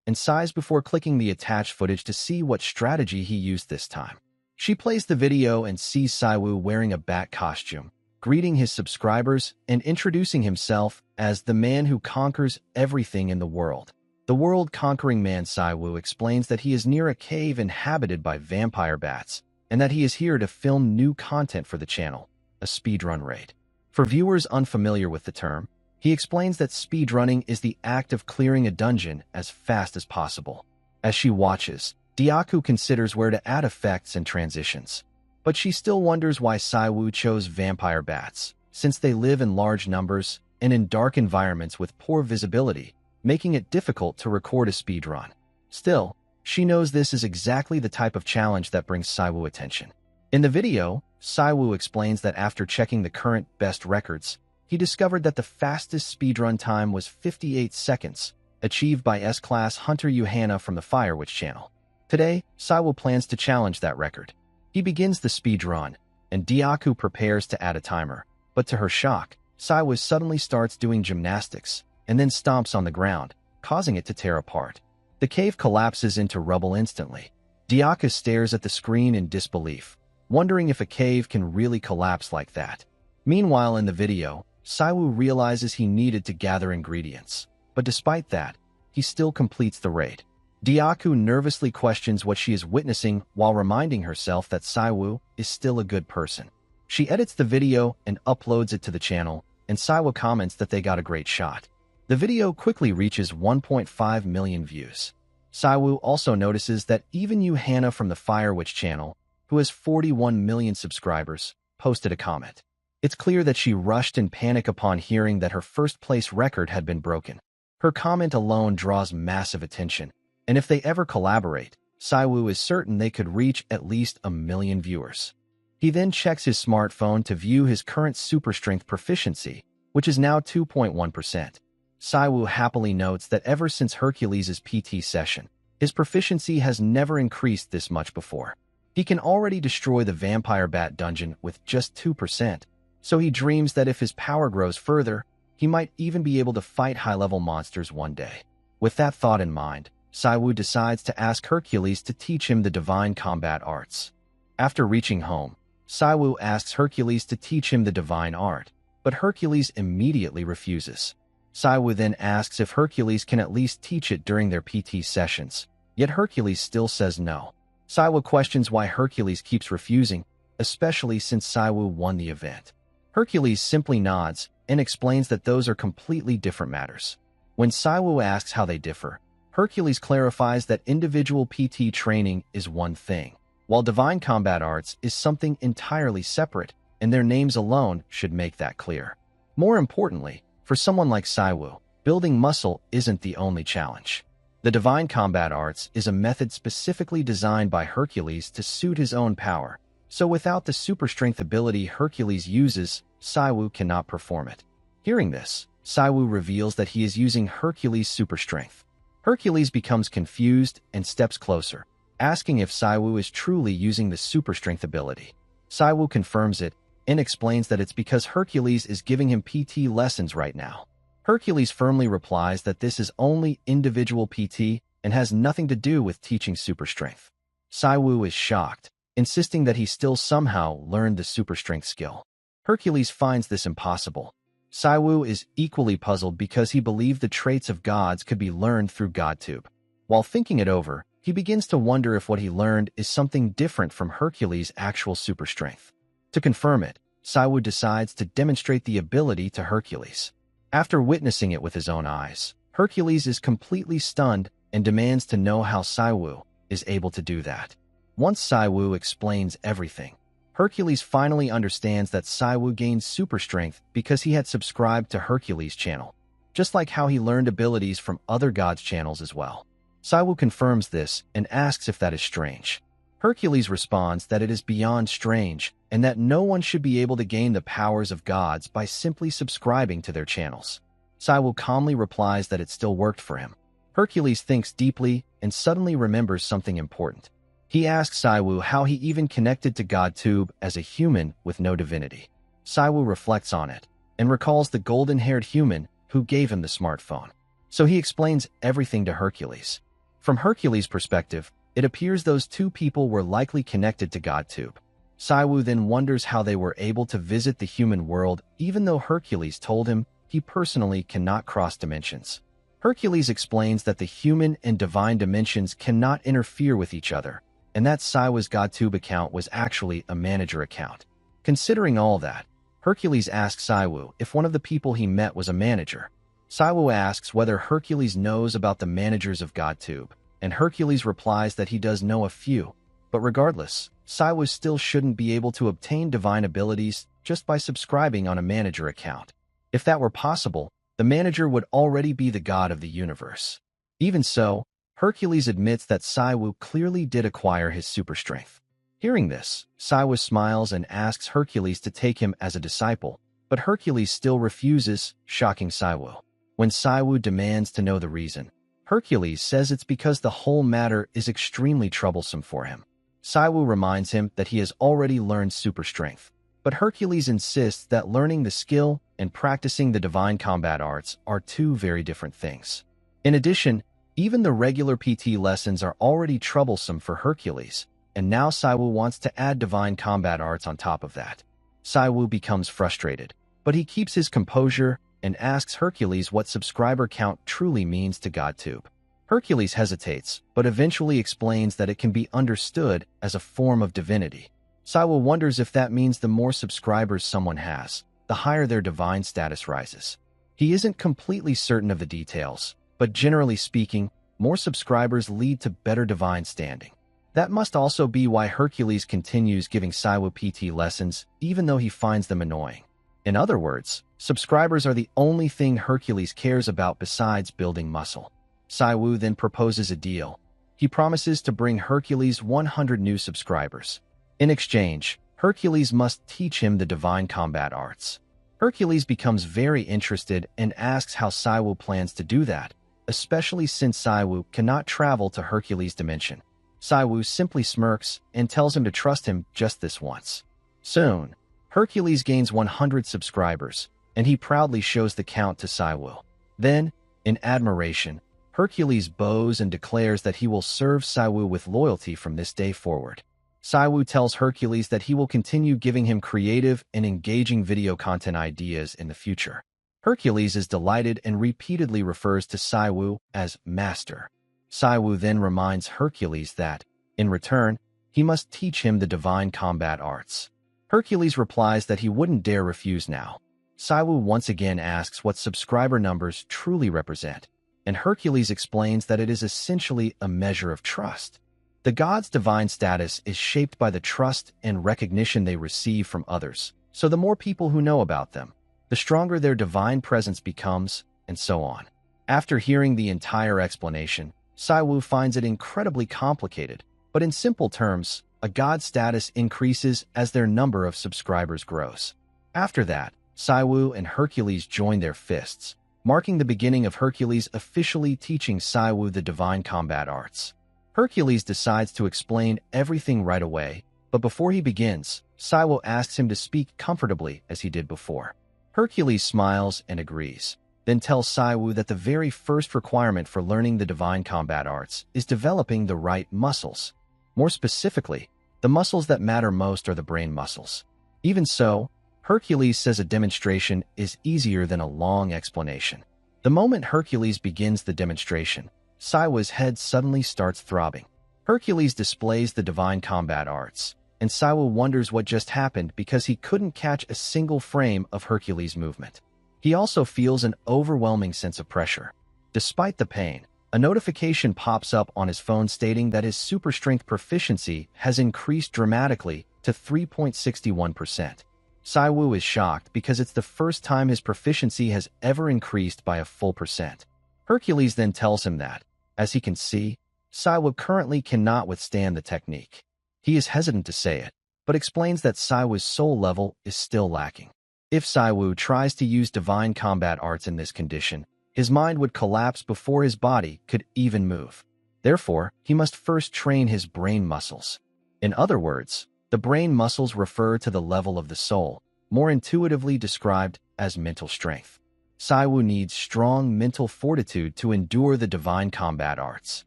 and sighs before clicking the attached footage to see what strategy he used this time. She plays the video and sees Saiwa wearing a bat costume, greeting his subscribers and introducing himself as the man who conquers everything in the world. The world-conquering man Saiwa explains that he is near a cave inhabited by vampire bats, and that he is here to film new content for the channel, a speedrun raid. For viewers unfamiliar with the term, he explains that speedrunning is the act of clearing a dungeon as fast as possible. As she watches, Dyaku considers where to add effects and transitions. But she still wonders why Saiwa chose vampire bats, since they live in large numbers and in dark environments with poor visibility, making it difficult to record a speedrun. Still, she knows this is exactly the type of challenge that brings Saiwa attention. In the video, Saiwa explains that after checking the current best records, he discovered that the fastest speedrun time was 58 seconds, achieved by S-Class Hunter Yuhana from the Firewitch channel. Today, Saiwa plans to challenge that record. He begins the speedrun, and Dyaku prepares to add a timer, but to her shock, Saiwa suddenly starts doing gymnastics, and then stomps on the ground, causing it to tear apart. The cave collapses into rubble instantly. Dyaku stares at the screen in disbelief, wondering if a cave can really collapse like that. Meanwhile in the video, Saiwa realizes he needed to gather ingredients, but despite that, he still completes the raid. Dyaku nervously questions what she is witnessing while reminding herself that Saiwa is still a good person. She edits the video and uploads it to the channel, and Saiwa comments that they got a great shot. The video quickly reaches 1.5 million views. Saiwa also notices that even Yuhana from the Firewitch channel, who has 41 million subscribers, posted a comment. It's clear that she rushed in panic upon hearing that her first-place record had been broken. Her comment alone draws massive attention, and if they ever collaborate, Saiwa is certain they could reach at least 1 million viewers. He then checks his smartphone to view his current super strength proficiency, which is now 2.1%. Saiwa happily notes that ever since Hercules' PT session, his proficiency has never increased this much before. He can already destroy the vampire bat dungeon with just 2%, so he dreams that if his power grows further, he might even be able to fight high-level monsters one day. With that thought in mind, Saiwa decides to ask Hercules to teach him the divine combat arts. After reaching home, Saiwa asks Hercules to teach him the divine art, but Hercules immediately refuses. Saiwa then asks if Hercules can at least teach it during their PT sessions, yet Hercules still says no. Saiwa questions why Hercules keeps refusing, especially since Saiwa won the event. Hercules simply nods and explains that those are completely different matters. When Saiwa asks how they differ, Hercules clarifies that individual PT training is one thing, while divine combat arts is something entirely separate, and their names alone should make that clear. More importantly, for someone like Saiwa, building muscle isn't the only challenge. The divine combat arts is a method specifically designed by Hercules to suit his own power, so without the super strength ability Hercules uses, Saiwa cannot perform it. Hearing this, Saiwa reveals that he is using Hercules' super strength. Hercules becomes confused and steps closer, asking if Saiwa is truly using the super strength ability. Saiwa confirms it and explains that it's because Hercules is giving him PT lessons right now. Hercules firmly replies that this is only individual PT and has nothing to do with teaching super strength. Saiwa is shocked, insisting that he still somehow learned the super strength skill. Hercules finds this impossible. Saiwa is equally puzzled because he believed the traits of gods could be learned through GodTube. While thinking it over, he begins to wonder if what he learned is something different from Hercules' actual super strength. To confirm it, Saiwa decides to demonstrate the ability to Hercules. After witnessing it with his own eyes, Hercules is completely stunned and demands to know how Saiwa is able to do that. Once Saiwa explains everything, Hercules finally understands that Saiwu gained super strength because he had subscribed to Hercules' channel, just like how he learned abilities from other gods' channels as well. Saiwu confirms this and asks if that is strange. Hercules responds that it is beyond strange and that no one should be able to gain the powers of gods by simply subscribing to their channels. Saiwu calmly replies that it still worked for him. Hercules thinks deeply and suddenly remembers something important. He asks Saiwu how he even connected to GodTube as a human with no divinity. Saiwu reflects on it and recalls the golden-haired human who gave him the smartphone. So he explains everything to Hercules. From Hercules' perspective, it appears those two people were likely connected to GodTube. Saiwu then wonders how they were able to visit the human world even though Hercules told him he personally cannot cross dimensions. Hercules explains that the human and divine dimensions cannot interfere with each other, and that Saiwu's GodTube account was actually a manager account. Considering all that, Hercules asks Saiwu if one of the people he met was a manager. Saiwu asks whether Hercules knows about the managers of GodTube, and Hercules replies that he does know a few, but regardless, Saiwu still shouldn't be able to obtain divine abilities just by subscribing on a manager account. If that were possible, the manager would already be the god of the universe. Even so, Hercules admits that Saiwu clearly did acquire his super strength. Hearing this, Saiwu smiles and asks Hercules to take him as a disciple, but Hercules still refuses, shocking Saiwu. When Saiwu demands to know the reason, Hercules says it's because the whole matter is extremely troublesome for him. Saiwu reminds him that he has already learned super strength, but Hercules insists that learning the skill and practicing the divine combat arts are two very different things. In addition, even the regular PT lessons are already troublesome for Hercules, and now Saiwu wants to add divine combat arts on top of that. Saiwu becomes frustrated, but he keeps his composure and asks Hercules what subscriber count truly means to GodTube. Hercules hesitates, but eventually explains that it can be understood as a form of divinity. Saiwu wonders if that means the more subscribers someone has, the higher their divine status rises. He isn't completely certain of the details, but generally speaking, more subscribers lead to better divine standing. That must also be why Hercules continues giving Saiwu PT lessons, even though he finds them annoying. In other words, subscribers are the only thing Hercules cares about besides building muscle. Saiwu then proposes a deal. He promises to bring Hercules 100 new subscribers. In exchange, Hercules must teach him the divine combat arts. Hercules becomes very interested and asks how Saiwu plans to do that, especially since Saiwu cannot travel to Hercules' dimension. Saiwu simply smirks and tells him to trust him just this once. Soon, Hercules gains 100 subscribers, and he proudly shows the count to Saiwu. Then, in admiration, Hercules bows and declares that he will serve Saiwu with loyalty from this day forward. Saiwu tells Hercules that he will continue giving him creative and engaging video content ideas in the future. Hercules is delighted and repeatedly refers to Saiwu as Master. Saiwu then reminds Hercules that, in return, he must teach him the divine combat arts. Hercules replies that he wouldn't dare refuse now. Saiwu once again asks what subscriber numbers truly represent, and Hercules explains that it is essentially a measure of trust. The gods' divine status is shaped by the trust and recognition they receive from others, so the more people who know about them, the stronger their divine presence becomes, and so on. After hearing the entire explanation, Saiwu finds it incredibly complicated, but in simple terms, a god's status increases as their number of subscribers grows. After that, Saiwu and Hercules join their fists, marking the beginning of Hercules officially teaching Saiwu the divine combat arts. Hercules decides to explain everything right away, but before he begins, Saiwu asks him to speak comfortably as he did before. Hercules smiles and agrees, then tells Saiwu that the very first requirement for learning the divine combat arts is developing the right muscles. More specifically, the muscles that matter most are the brain muscles. Even so, Hercules says a demonstration is easier than a long explanation. The moment Hercules begins the demonstration, Saiwu's head suddenly starts throbbing. Hercules displays the divine combat arts, and Saiwu wonders what just happened because he couldn't catch a single frame of Hercules' movement. He also feels an overwhelming sense of pressure. Despite the pain, a notification pops up on his phone stating that his super strength proficiency has increased dramatically to to 3.61%. Saiwoo is shocked because it's the first time his proficiency has ever increased by a full percent. Hercules then tells him that, as he can see, Saiwoo currently cannot withstand the technique. He is hesitant to say it, but explains that Saiwoo's soul level is still lacking. If Saiwoo tries to use divine combat arts in this condition, his mind would collapse before his body could even move. Therefore, he must first train his brain muscles. In other words, the brain muscles refer to the level of the soul, more intuitively described as mental strength. Saiwoo needs strong mental fortitude to endure the divine combat arts.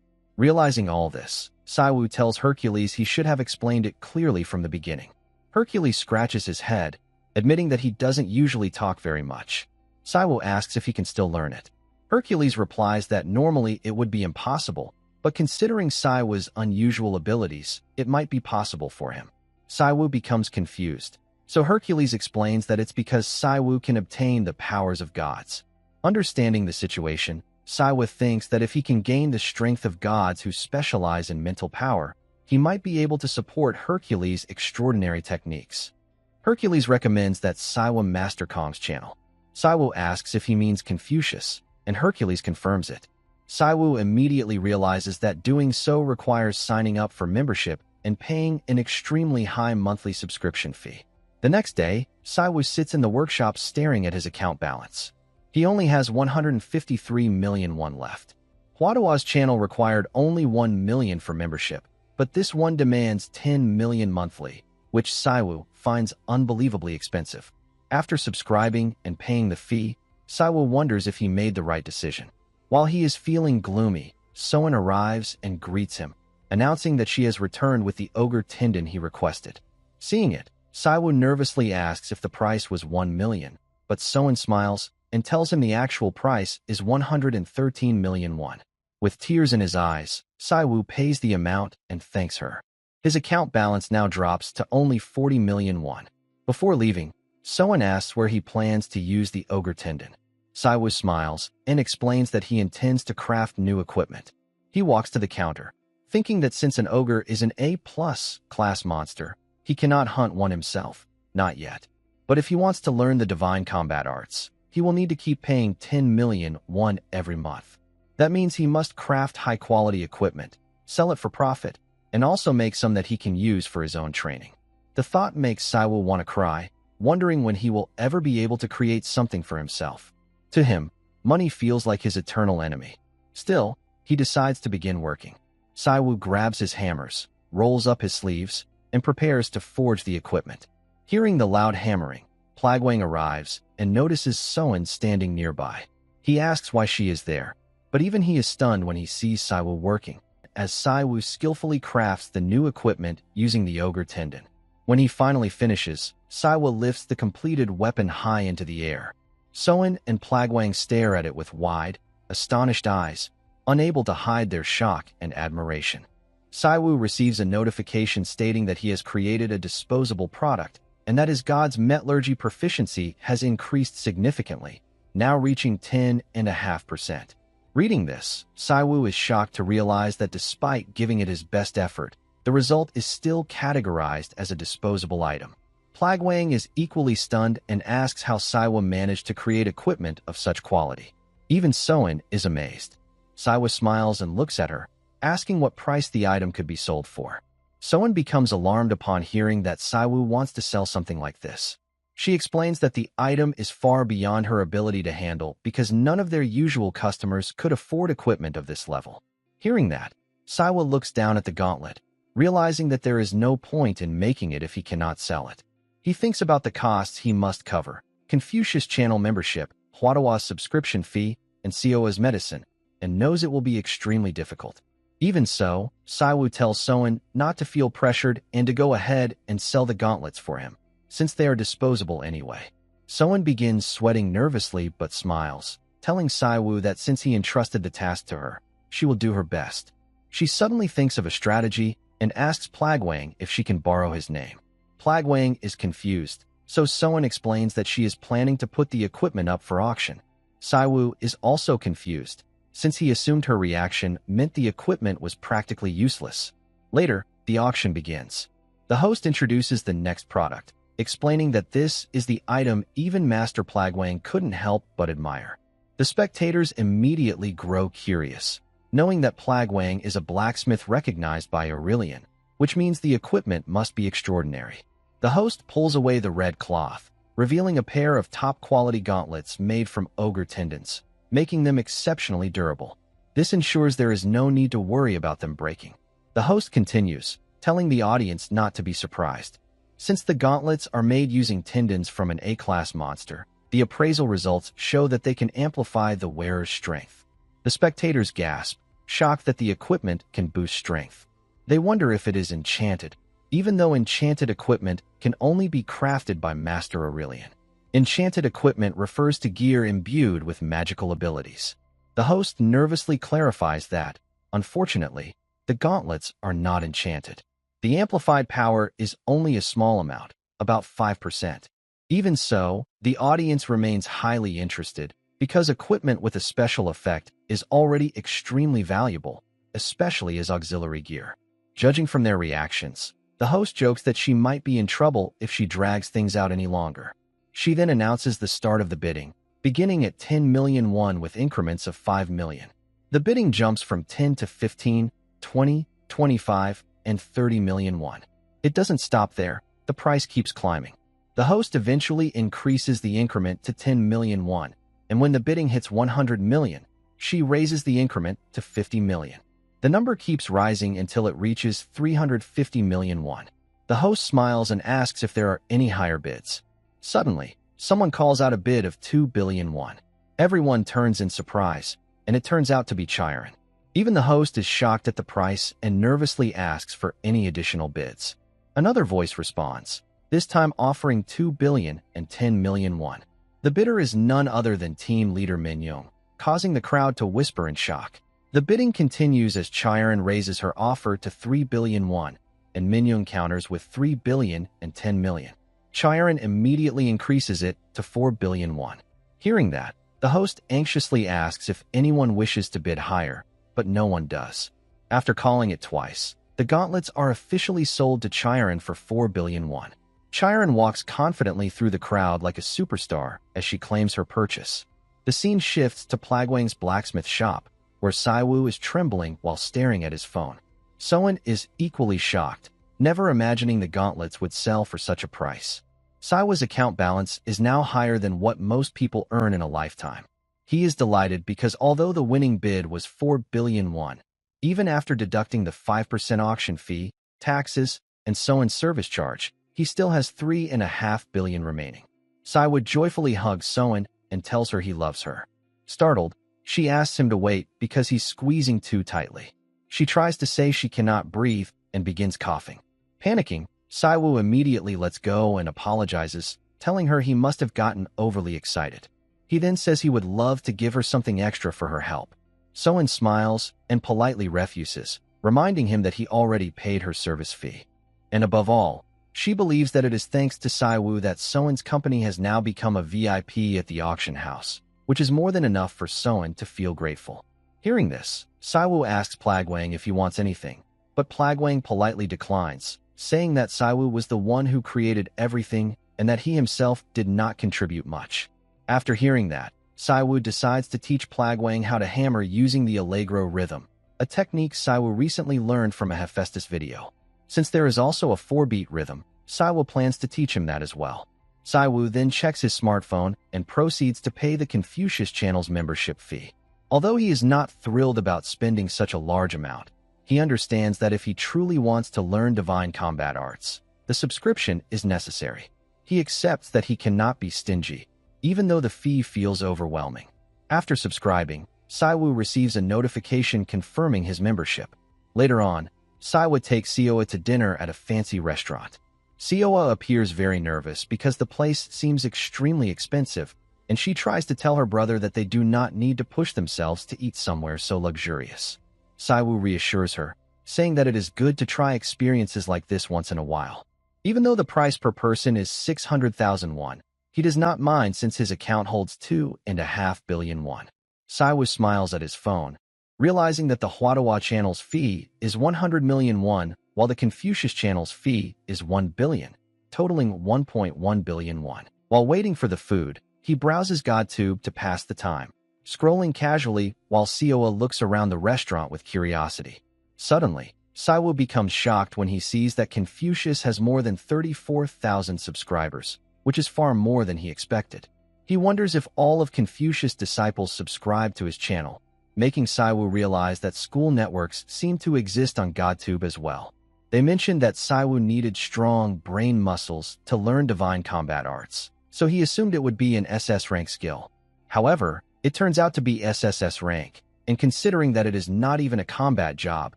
Realizing all this, Saiwoo tells Hercules he should have explained it clearly from the beginning. Hercules scratches his head, admitting that he doesn't usually talk very much. Saiwoo asks if he can still learn it. Hercules replies that normally it would be impossible, but considering Saiwoo's unusual abilities, it might be possible for him. Saiwoo becomes confused, so Hercules explains that it's because Saiwoo can obtain the powers of gods. Understanding the situation, Saiwoo thinks that if he can gain the strength of gods who specialize in mental power, he might be able to support Hercules' extraordinary techniques. Hercules recommends that Saiwoo master Kong's channel. Saiwoo asks if he means Confucius, and Hercules confirms it. Saiwoo immediately realizes that doing so requires signing up for membership and paying an extremely high monthly subscription fee. The next day, Saiwoo sits in the workshop staring at his account balance. He only has 153 million won left. Hwadoa's channel required only 1 million for membership, but this one demands 10 million monthly, which Saiwoo finds unbelievably expensive. After subscribing and paying the fee, Saiwoo wonders if he made the right decision. While he is feeling gloomy, Soen arrives and greets him, announcing that she has returned with the ogre tendon he requested. Seeing it, Saiwoo nervously asks if the price was 1 million, but Soen smiles and tells him the actual price is 113 million won. With tears in his eyes, Saiwoo pays the amount and thanks her. His account balance now drops to only 40 million won. Before leaving, Soen asks where he plans to use the ogre tendon. Saiwoo smiles and explains that he intends to craft new equipment. He walks to the counter, thinking that since an ogre is an A+ class monster, he cannot hunt one himself, not yet. But if he wants to learn the divine combat arts, he will need to keep paying 10 million won every month. That means he must craft high-quality equipment, sell it for profit, and also make some that he can use for his own training. The thought makes Saiwoo want to cry, wondering when he will ever be able to create something for himself. To him, money feels like his eternal enemy. Still, he decides to begin working. Saiwoo grabs his hammers, rolls up his sleeves, and prepares to forge the equipment. Hearing the loud hammering, Plagwang arrives and notices Soen standing nearby. He asks why she is there, but even he is stunned when he sees Saiwoo working, as Saiwoo skillfully crafts the new equipment using the ogre tendon. When he finally finishes, Saiwoo lifts the completed weapon high into the air. Soen and Plagwang stare at it with wide, astonished eyes, unable to hide their shock and admiration. Saiwoo receives a notification stating that he has created a disposable product and that his god's metallurgy proficiency has increased significantly, now reaching 10.5%. Reading this, Saiwoo is shocked to realize that despite giving it his best effort, the result is still categorized as a disposable item. Plagwang is equally stunned and asks how Saiwoo managed to create equipment of such quality. Even Soen is amazed. Saiwoo smiles and looks at her, asking what price the item could be sold for. Soen becomes alarmed upon hearing that Saiwoo wants to sell something like this. She explains that the item is far beyond her ability to handle because none of their usual customers could afford equipment of this level. Hearing that, Saiwoo looks down at the gauntlet, realizing that there is no point in making it if he cannot sell it. He thinks about the costs he must cover: Confucius channel membership, Hwadoa's subscription fee, and Sioa's medicine, and knows it will be extremely difficult. Even so, Saiwoo tells Soen not to feel pressured and to go ahead and sell the gauntlets for him, since they are disposable anyway. Soen begins sweating nervously but smiles, telling Saiwoo that since he entrusted the task to her, she will do her best. She suddenly thinks of a strategy and asks Plagwang if she can borrow his name. Plagwang is confused, so Soen explains that she is planning to put the equipment up for auction. Saiwoo is also confused, since he assumed her reaction meant the equipment was practically useless. Later, the auction begins. The host introduces the next product, explaining that this is the item even Master Plagwang couldn't help but admire. The spectators immediately grow curious, knowing that Plagwang is a blacksmith recognized by Aurelian, which means the equipment must be extraordinary. The host pulls away the red cloth, revealing a pair of top-quality gauntlets made from ogre tendons, making them exceptionally durable. This ensures there is no need to worry about them breaking. The host continues, telling the audience not to be surprised. Since the gauntlets are made using tendons from an A-class monster, the appraisal results show that they can amplify the wearer's strength. The spectators gasp, shocked that the equipment can boost strength. They wonder if it is enchanted, even though enchanted equipment can only be crafted by Master Aurelian. Enchanted equipment refers to gear imbued with magical abilities. The host nervously clarifies that, unfortunately, the gauntlets are not enchanted. The amplified power is only a small amount, about 5%. Even so, the audience remains highly interested because equipment with a special effect is already extremely valuable, especially as auxiliary gear. Judging from their reactions, the host jokes that she might be in trouble if she drags things out any longer. She then announces the start of the bidding, beginning at 10 million won with increments of 5 million. The bidding jumps from 10 to 15, 20, 25, and 30 million won. It doesn't stop there, the price keeps climbing. The host eventually increases the increment to 10 million won, and when the bidding hits 100 million, she raises the increment to 50 million. The number keeps rising until it reaches 350 million won. The host smiles and asks if there are any higher bids. Suddenly, someone calls out a bid of 2 billion won. Everyone turns in surprise, and it turns out to be Chiron. Even the host is shocked at the price and nervously asks for any additional bids. Another voice responds, this time offering 2 billion and 10 million won. The bidder is none other than team leader Minyoung, causing the crowd to whisper in shock. The bidding continues as Chiron raises her offer to 3 billion won, and Minyoung counters with 3 billion and 10 million. Chiron immediately increases it to 4 billion won. Hearing that, the host anxiously asks if anyone wishes to bid higher, but no one does. After calling it twice, the gauntlets are officially sold to Chiron for 4 billion won. Chiron walks confidently through the crowd like a superstar as she claims her purchase. The scene shifts to Plagwang's blacksmith shop, where Saiwoo is trembling while staring at his phone. Soen is equally shocked, never imagining the gauntlets would sell for such a price. Saiwoo's account balance is now higher than what most people earn in a lifetime. He is delighted because although the winning bid was 4 billion won, even after deducting the 5% auction fee, taxes, and Soen's service charge, he still has 3.5 billion remaining. Saiwoo joyfully hugs Soen and tells her he loves her. Startled, she asks him to wait because he's squeezing too tightly. She tries to say she cannot breathe and begins coughing. Panicking, Saiwoo immediately lets go and apologizes, telling her he must have gotten overly excited. He then says he would love to give her something extra for her help. Soen smiles and politely refuses, reminding him that he already paid her service fee. And above all, she believes that it is thanks to Saiwoo that Soen's company has now become a VIP at the auction house, which is more than enough for Soen to feel grateful. Hearing this, Saiwoo asks Plagwang if he wants anything, but Plagwang politely declines, saying that Saiwoo was the one who created everything and that he himself did not contribute much. After hearing that, Saiwoo decides to teach Plagwang how to hammer using the Allegro rhythm, a technique Saiwoo recently learned from a Hephaestus video. Since there is also a 4-beat rhythm, Saiwoo plans to teach him that as well. Saiwoo then checks his smartphone and proceeds to pay the Confucius channel's membership fee. Although he is not thrilled about spending such a large amount, he understands that if he truly wants to learn divine combat arts, the subscription is necessary. He accepts that he cannot be stingy, even though the fee feels overwhelming. After subscribing, Saiwoo receives a notification confirming his membership. Later on, Saiwoo takes Seoa to dinner at a fancy restaurant. Seoa appears very nervous because the place seems extremely expensive, and she tries to tell her brother that they do not need to push themselves to eat somewhere so luxurious. Saiwoo reassures her, saying that it is good to try experiences like this once in a while. Even though the price per person is 600,000 won, he does not mind since his account holds 2.5 billion won. Saiwoo smiles at his phone, realizing that the Huadawa channel's fee is 100 million won, while the Confucius channel's fee is 1 billion, totaling 1.1 billion won. While waiting for the food, he browses GodTube to pass the time, scrolling casually while Seoa looks around the restaurant with curiosity. Suddenly, Saiwoo becomes shocked when he sees that Confucius has more than 34,000 subscribers, which is far more than he expected. He wonders if all of Confucius' disciples subscribe to his channel, making Saiwoo realize that school networks seem to exist on GodTube as well. They mentioned that Saiwoo needed strong brain muscles to learn divine combat arts, so he assumed it would be an SS rank skill. However, it turns out to be SSS rank, and considering that it is not even a combat job,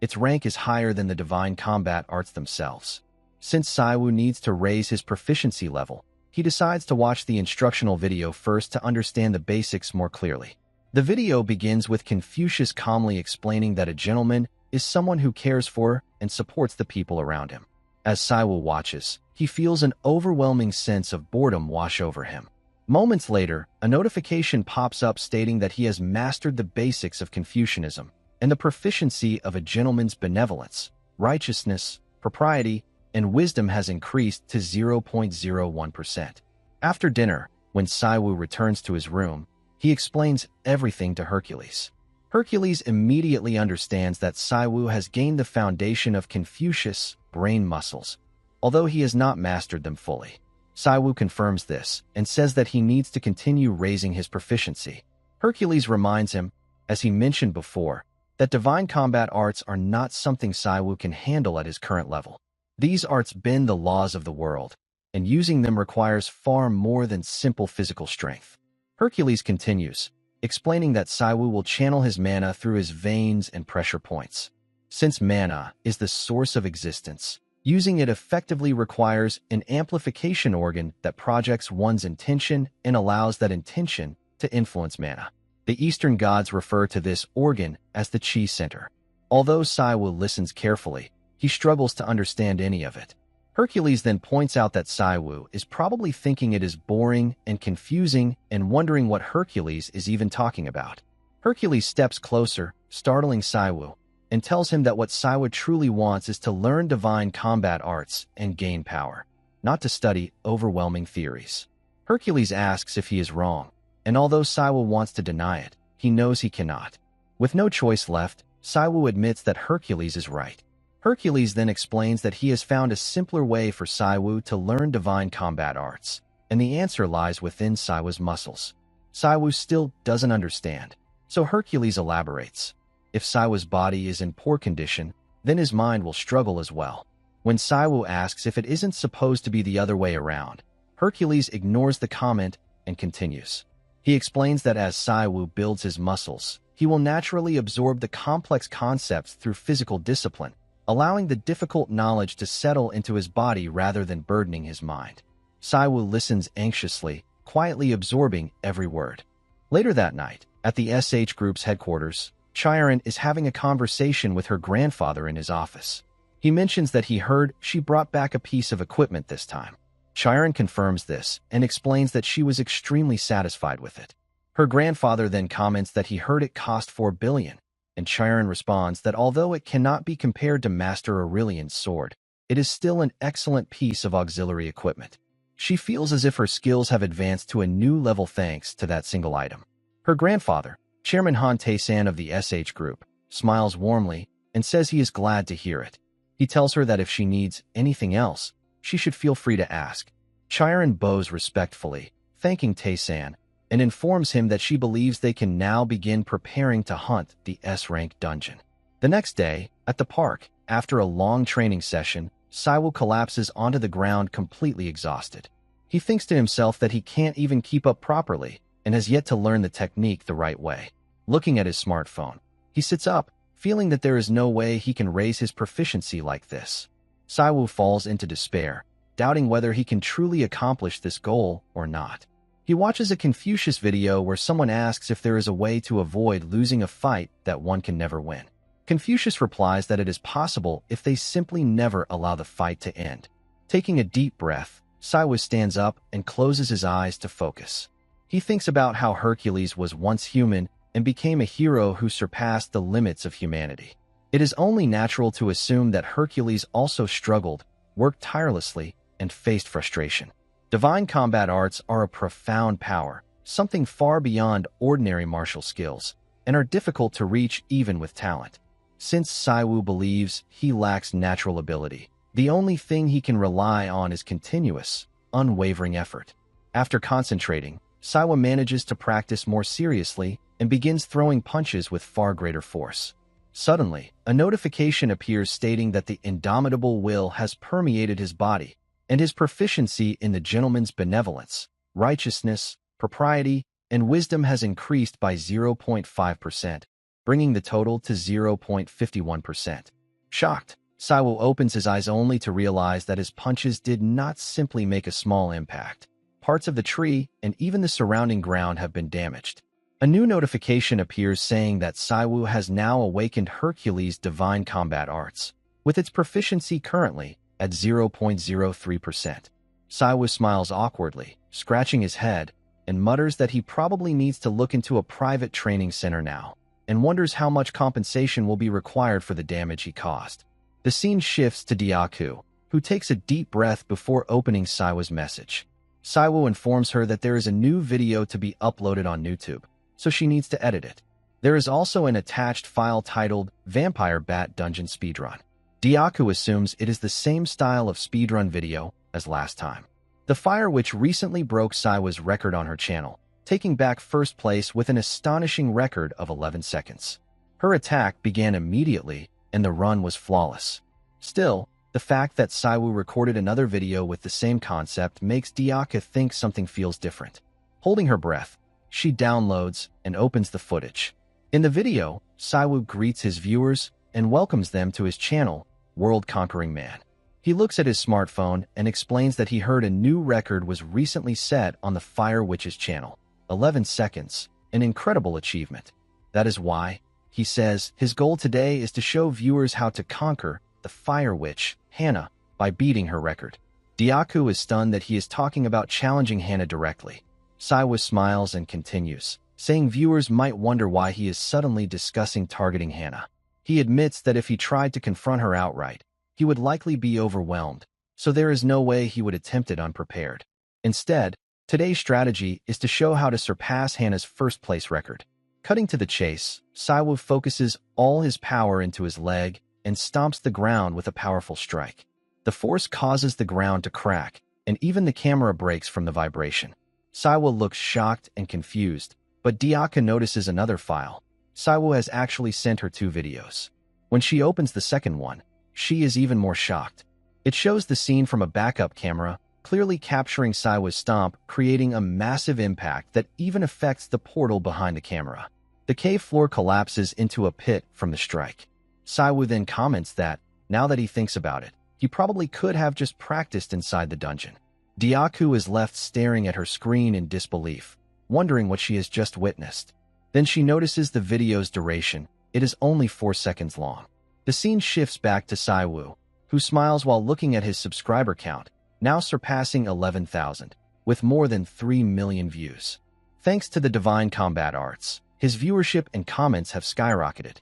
its rank is higher than the divine combat arts themselves. Since Saiwoo needs to raise his proficiency level, he decides to watch the instructional video first to understand the basics more clearly. The video begins with Confucius calmly explaining that a gentleman is someone who cares for and supports the people around him. As Saiwoo watches, he feels an overwhelming sense of boredom wash over him. Moments later, a notification pops up stating that he has mastered the basics of Confucianism and the proficiency of a gentleman's benevolence, righteousness, propriety, and wisdom has increased to 0.01%. After dinner, when Saiwoo returns to his room, he explains everything to Hercules. Hercules immediately understands that Saiwoo has gained the foundation of Confucius' brain muscles, although he has not mastered them fully. Saiwoo confirms this and says that he needs to continue raising his proficiency. Hercules reminds him, as he mentioned before, that divine combat arts are not something Saiwoo can handle at his current level. These arts bend the laws of the world, and using them requires far more than simple physical strength. Hercules continues, explaining that Saiwoo will channel his mana through his veins and pressure points. Since mana is the source of existence, using it effectively requires an amplification organ that projects one's intention and allows that intention to influence mana. The Eastern gods refer to this organ as the Chi Center. Although Saiwoo listens carefully, he struggles to understand any of it. Hercules then points out that Saiwoo is probably thinking it is boring and confusing and wondering what Hercules is even talking about. Hercules steps closer, startling Saiwoo, and tells him that what Saiwoo truly wants is to learn divine combat arts and gain power, not to study overwhelming theories. Hercules asks if he is wrong, and although Saiwoo wants to deny it, he knows he cannot. With no choice left, Saiwoo admits that Hercules is right. Hercules then explains that he has found a simpler way for Saiwoo to learn divine combat arts, and the answer lies within Saiwoo's muscles. Saiwoo still doesn't understand, so Hercules elaborates. If Saiwoo's body is in poor condition, then his mind will struggle as well. When Saiwoo asks if it isn't supposed to be the other way around, Hercules ignores the comment and continues. He explains that as Saiwoo builds his muscles, he will naturally absorb the complex concepts through physical discipline, allowing the difficult knowledge to settle into his body rather than burdening his mind. Saiwoo listens anxiously, quietly absorbing every word. Later that night, at the SH Group's headquarters, Chiron is having a conversation with her grandfather in his office. He mentions that he heard she brought back a piece of equipment this time. Chiron confirms this and explains that she was extremely satisfied with it. Her grandfather then comments that he heard it cost 4 billion, and Chiron responds that although it cannot be compared to Master Aurelian's sword, it is still an excellent piece of auxiliary equipment. She feels as if her skills have advanced to a new level thanks to that single item. Her grandfather, Chairman Han Tae-san of the SH Group, smiles warmly and says he is glad to hear it. He tells her that if she needs anything else, she should feel free to ask. Chiron bows respectfully, thanking Tae-san, and informs him that she believes they can now begin preparing to hunt the S-rank dungeon. The next day, at the park, after a long training session, Saiwoo collapses onto the ground completely exhausted. He thinks to himself that he can't even keep up properly and has yet to learn the technique the right way. Looking at his smartphone, he sits up, feeling that there is no way he can raise his proficiency like this. Saiwoo falls into despair, doubting whether he can truly accomplish this goal or not. He watches a Confucius video where someone asks if there is a way to avoid losing a fight that one can never win. Confucius replies that it is possible if they simply never allow the fight to end. Taking a deep breath, Saiwoo stands up and closes his eyes to focus. He thinks about how Hercules was once human and became a hero who surpassed the limits of humanity. It is only natural to assume that Hercules also struggled, worked tirelessly, and faced frustration. Divine combat arts are a profound power, something far beyond ordinary martial skills, and are difficult to reach even with talent. Since Saiwoo believes he lacks natural ability, the only thing he can rely on is continuous, unwavering effort. After concentrating, Saiwoo manages to practice more seriously and begins throwing punches with far greater force. Suddenly, a notification appears stating that the indomitable will has permeated his body, and his proficiency in the gentleman's benevolence, righteousness, propriety, and wisdom has increased by 0.5%, bringing the total to 0.51%. Shocked, Saiwoo opens his eyes only to realize that his punches did not simply make a small impact. Parts of the tree and even the surrounding ground have been damaged. A new notification appears saying that Saiwoo has now awakened Hercules' divine combat arts, with its proficiency currently at 0.03%. Saiwoo smiles awkwardly, scratching his head, and mutters that he probably needs to look into a private training center now, and wonders how much compensation will be required for the damage he caused. The scene shifts to Diaku, who takes a deep breath before opening Saiwoo's message. Saiwoo informs her that there is a new video to be uploaded on YouTube, so she needs to edit it. There is also an attached file titled Vampire Bat Dungeon Speedrun. Diaku assumes it is the same style of speedrun video as last time. The Fire Witch recently broke Saiwoo's record on her channel, taking back first place with an astonishing record of 11 seconds. Her attack began immediately, and the run was flawless. Still, the fact that Saiwoo recorded another video with the same concept makes Diaku think something feels different. Holding her breath, she downloads and opens the footage. In the video, Saiwoo greets his viewers and welcomes them to his channel, World Conquering Man. He looks at his smartphone and explains that he heard a new record was recently set on the Fire Witch's channel, 11 seconds, an incredible achievement. That is why, he says, his goal today is to show viewers how to conquer the Fire Witch, Hannah, by beating her record. Diaku is stunned that he is talking about challenging Hannah directly. Saiwoo smiles and continues, saying viewers might wonder why he is suddenly discussing targeting Hannah. He admits that if he tried to confront her outright, he would likely be overwhelmed, so there is no way he would attempt it unprepared. Instead, today's strategy is to show how to surpass Hannah's first-place record. Cutting to the chase, Saiwoo focuses all his power into his leg and stomps the ground with a powerful strike. The force causes the ground to crack, and even the camera breaks from the vibration. Saiwoo looks shocked and confused, but Diaku notices another file. Saiwoo has actually sent her 2 videos. When she opens the second one, she is even more shocked. It shows the scene from a backup camera, clearly capturing Saiwoo's stomp, creating a massive impact that even affects the portal behind the camera. The cave floor collapses into a pit from the strike. Saiwoo then comments that, now that he thinks about it, he probably could have just practiced inside the dungeon. Diaku is left staring at her screen in disbelief, wondering what she has just witnessed. Then she notices the video's duration. It is only 4 seconds long. The scene shifts back to Saiwoo, who smiles while looking at his subscriber count, now surpassing 11,000, with more than 3 million views. Thanks to the divine combat arts, his viewership and comments have skyrocketed.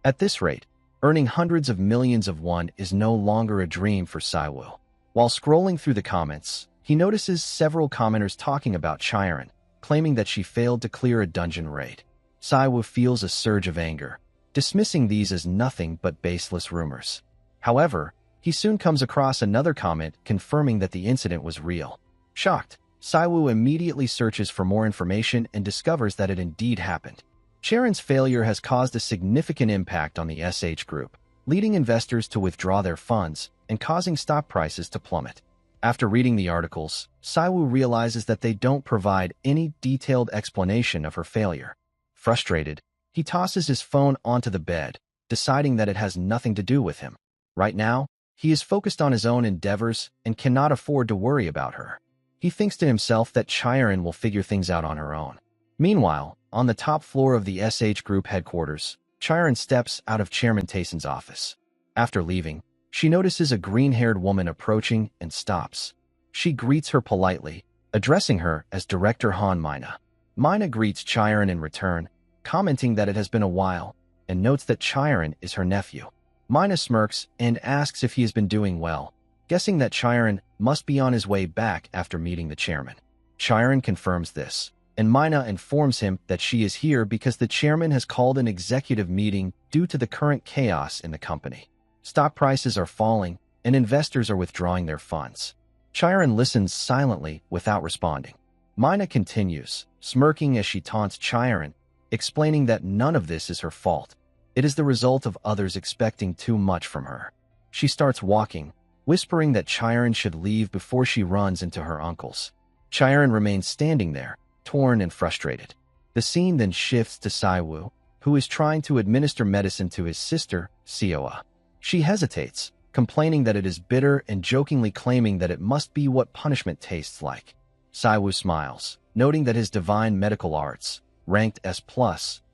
At this rate, earning hundreds of millions of won is no longer a dream for Saiwoo. While scrolling through the comments, he notices several commenters talking about Chiron, claiming that she failed to clear a dungeon raid. Saiwoo feels a surge of anger, dismissing these as nothing but baseless rumors. However, he soon comes across another comment confirming that the incident was real. Shocked, Saiwoo immediately searches for more information and discovers that it indeed happened. Chiron's failure has caused a significant impact on the SH Group, leading investors to withdraw their funds and causing stock prices to plummet. After reading the articles, Saiwoo realizes that they don't provide any detailed explanation of her failure. Frustrated, he tosses his phone onto the bed, deciding that it has nothing to do with him. Right now, he is focused on his own endeavors and cannot afford to worry about her. He thinks to himself that Chiron will figure things out on her own. Meanwhile, on the top floor of the SH Group headquarters, Chiron steps out of Chairman Tayson's office. After leaving, she notices a green-haired woman approaching and stops. She greets her politely, addressing her as Director Han Mina. Mina greets Chiron in return, commenting that it has been a while, and notes that Chiron is her nephew. Mina smirks and asks if he has been doing well, guessing that Chiron must be on his way back after meeting the chairman. Chiron confirms this, and Mina informs him that she is here because the chairman has called an executive meeting due to the current chaos in the company. Stock prices are falling, and investors are withdrawing their funds. Chiron listens silently without responding. Mina continues, smirking as she taunts Chiron, explaining that none of this is her fault. It is the result of others expecting too much from her. She starts walking, whispering that Chiron should leave before she runs into her uncle's. Chiron remains standing there, torn and frustrated. The scene then shifts to Saiwoo, who is trying to administer medicine to his sister, Seoa. She hesitates, complaining that it is bitter and jokingly claiming that it must be what punishment tastes like. Saiwoo smiles, noting that his divine medical arts, ranked S+,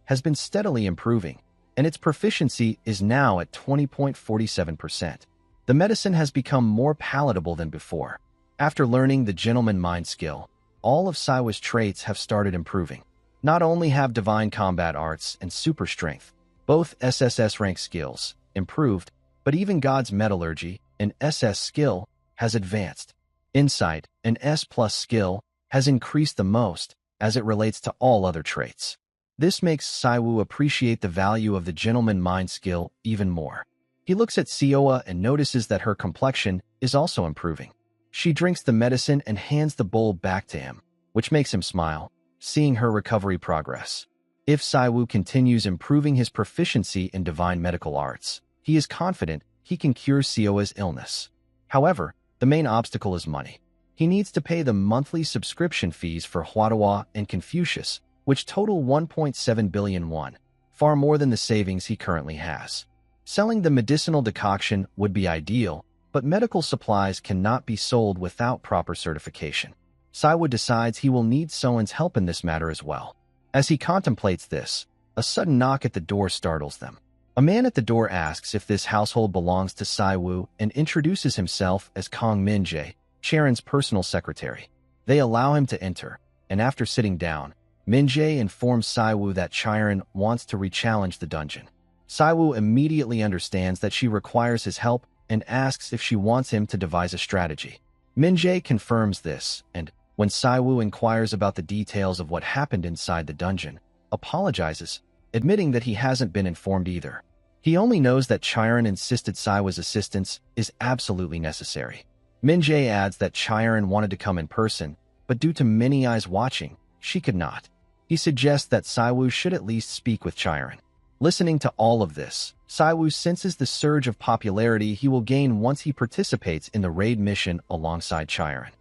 has been steadily improving, and its proficiency is now at 20.47%. The medicine has become more palatable than before. After learning the gentleman mind skill, all of Saiwoo's traits have started improving. Not only have divine combat arts and super strength, both SSS rank skills, improved, but even God's metallurgy, an SS skill, has advanced. Insight, an S+ skill, has increased the most as it relates to all other traits. This makes Saiwoo appreciate the value of the gentleman mind skill even more. He looks at Seoa and notices that her complexion is also improving. She drinks the medicine and hands the bowl back to him, which makes him smile, seeing her recovery progress. If Saiwoo continues improving his proficiency in divine medical arts, he is confident he can cure Seoa's illness. However, the main obstacle is money. He needs to pay the monthly subscription fees for Huadawa and Confucius, which total 1.7 billion won, far more than the savings he currently has. Selling the medicinal decoction would be ideal, but medical supplies cannot be sold without proper certification. Saiwoo decides he will need Soen's help in this matter as well. As he contemplates this, a sudden knock at the door startles them. A man at the door asks if this household belongs to Saiwoo and introduces himself as Kong Min-jae, Charon's personal secretary. They allow him to enter, and after sitting down, Min-jae informs Saiwoo that Chiron wants to re-challenge the dungeon. Saiwoo immediately understands that she requires his help and asks if she wants him to devise a strategy. Min-jae confirms this, and, when Saiwoo inquires about the details of what happened inside the dungeon, apologizes, admitting that he hasn't been informed either. He only knows that Chiron insisted Saiwoo's assistance is absolutely necessary. Min-jae adds that Chiron wanted to come in person, but due to many eyes watching, she could not. He suggests that Saiwoo should at least speak with Chiron. Listening to all of this, Saiwoo senses the surge of popularity he will gain once he participates in the raid mission alongside Chiron.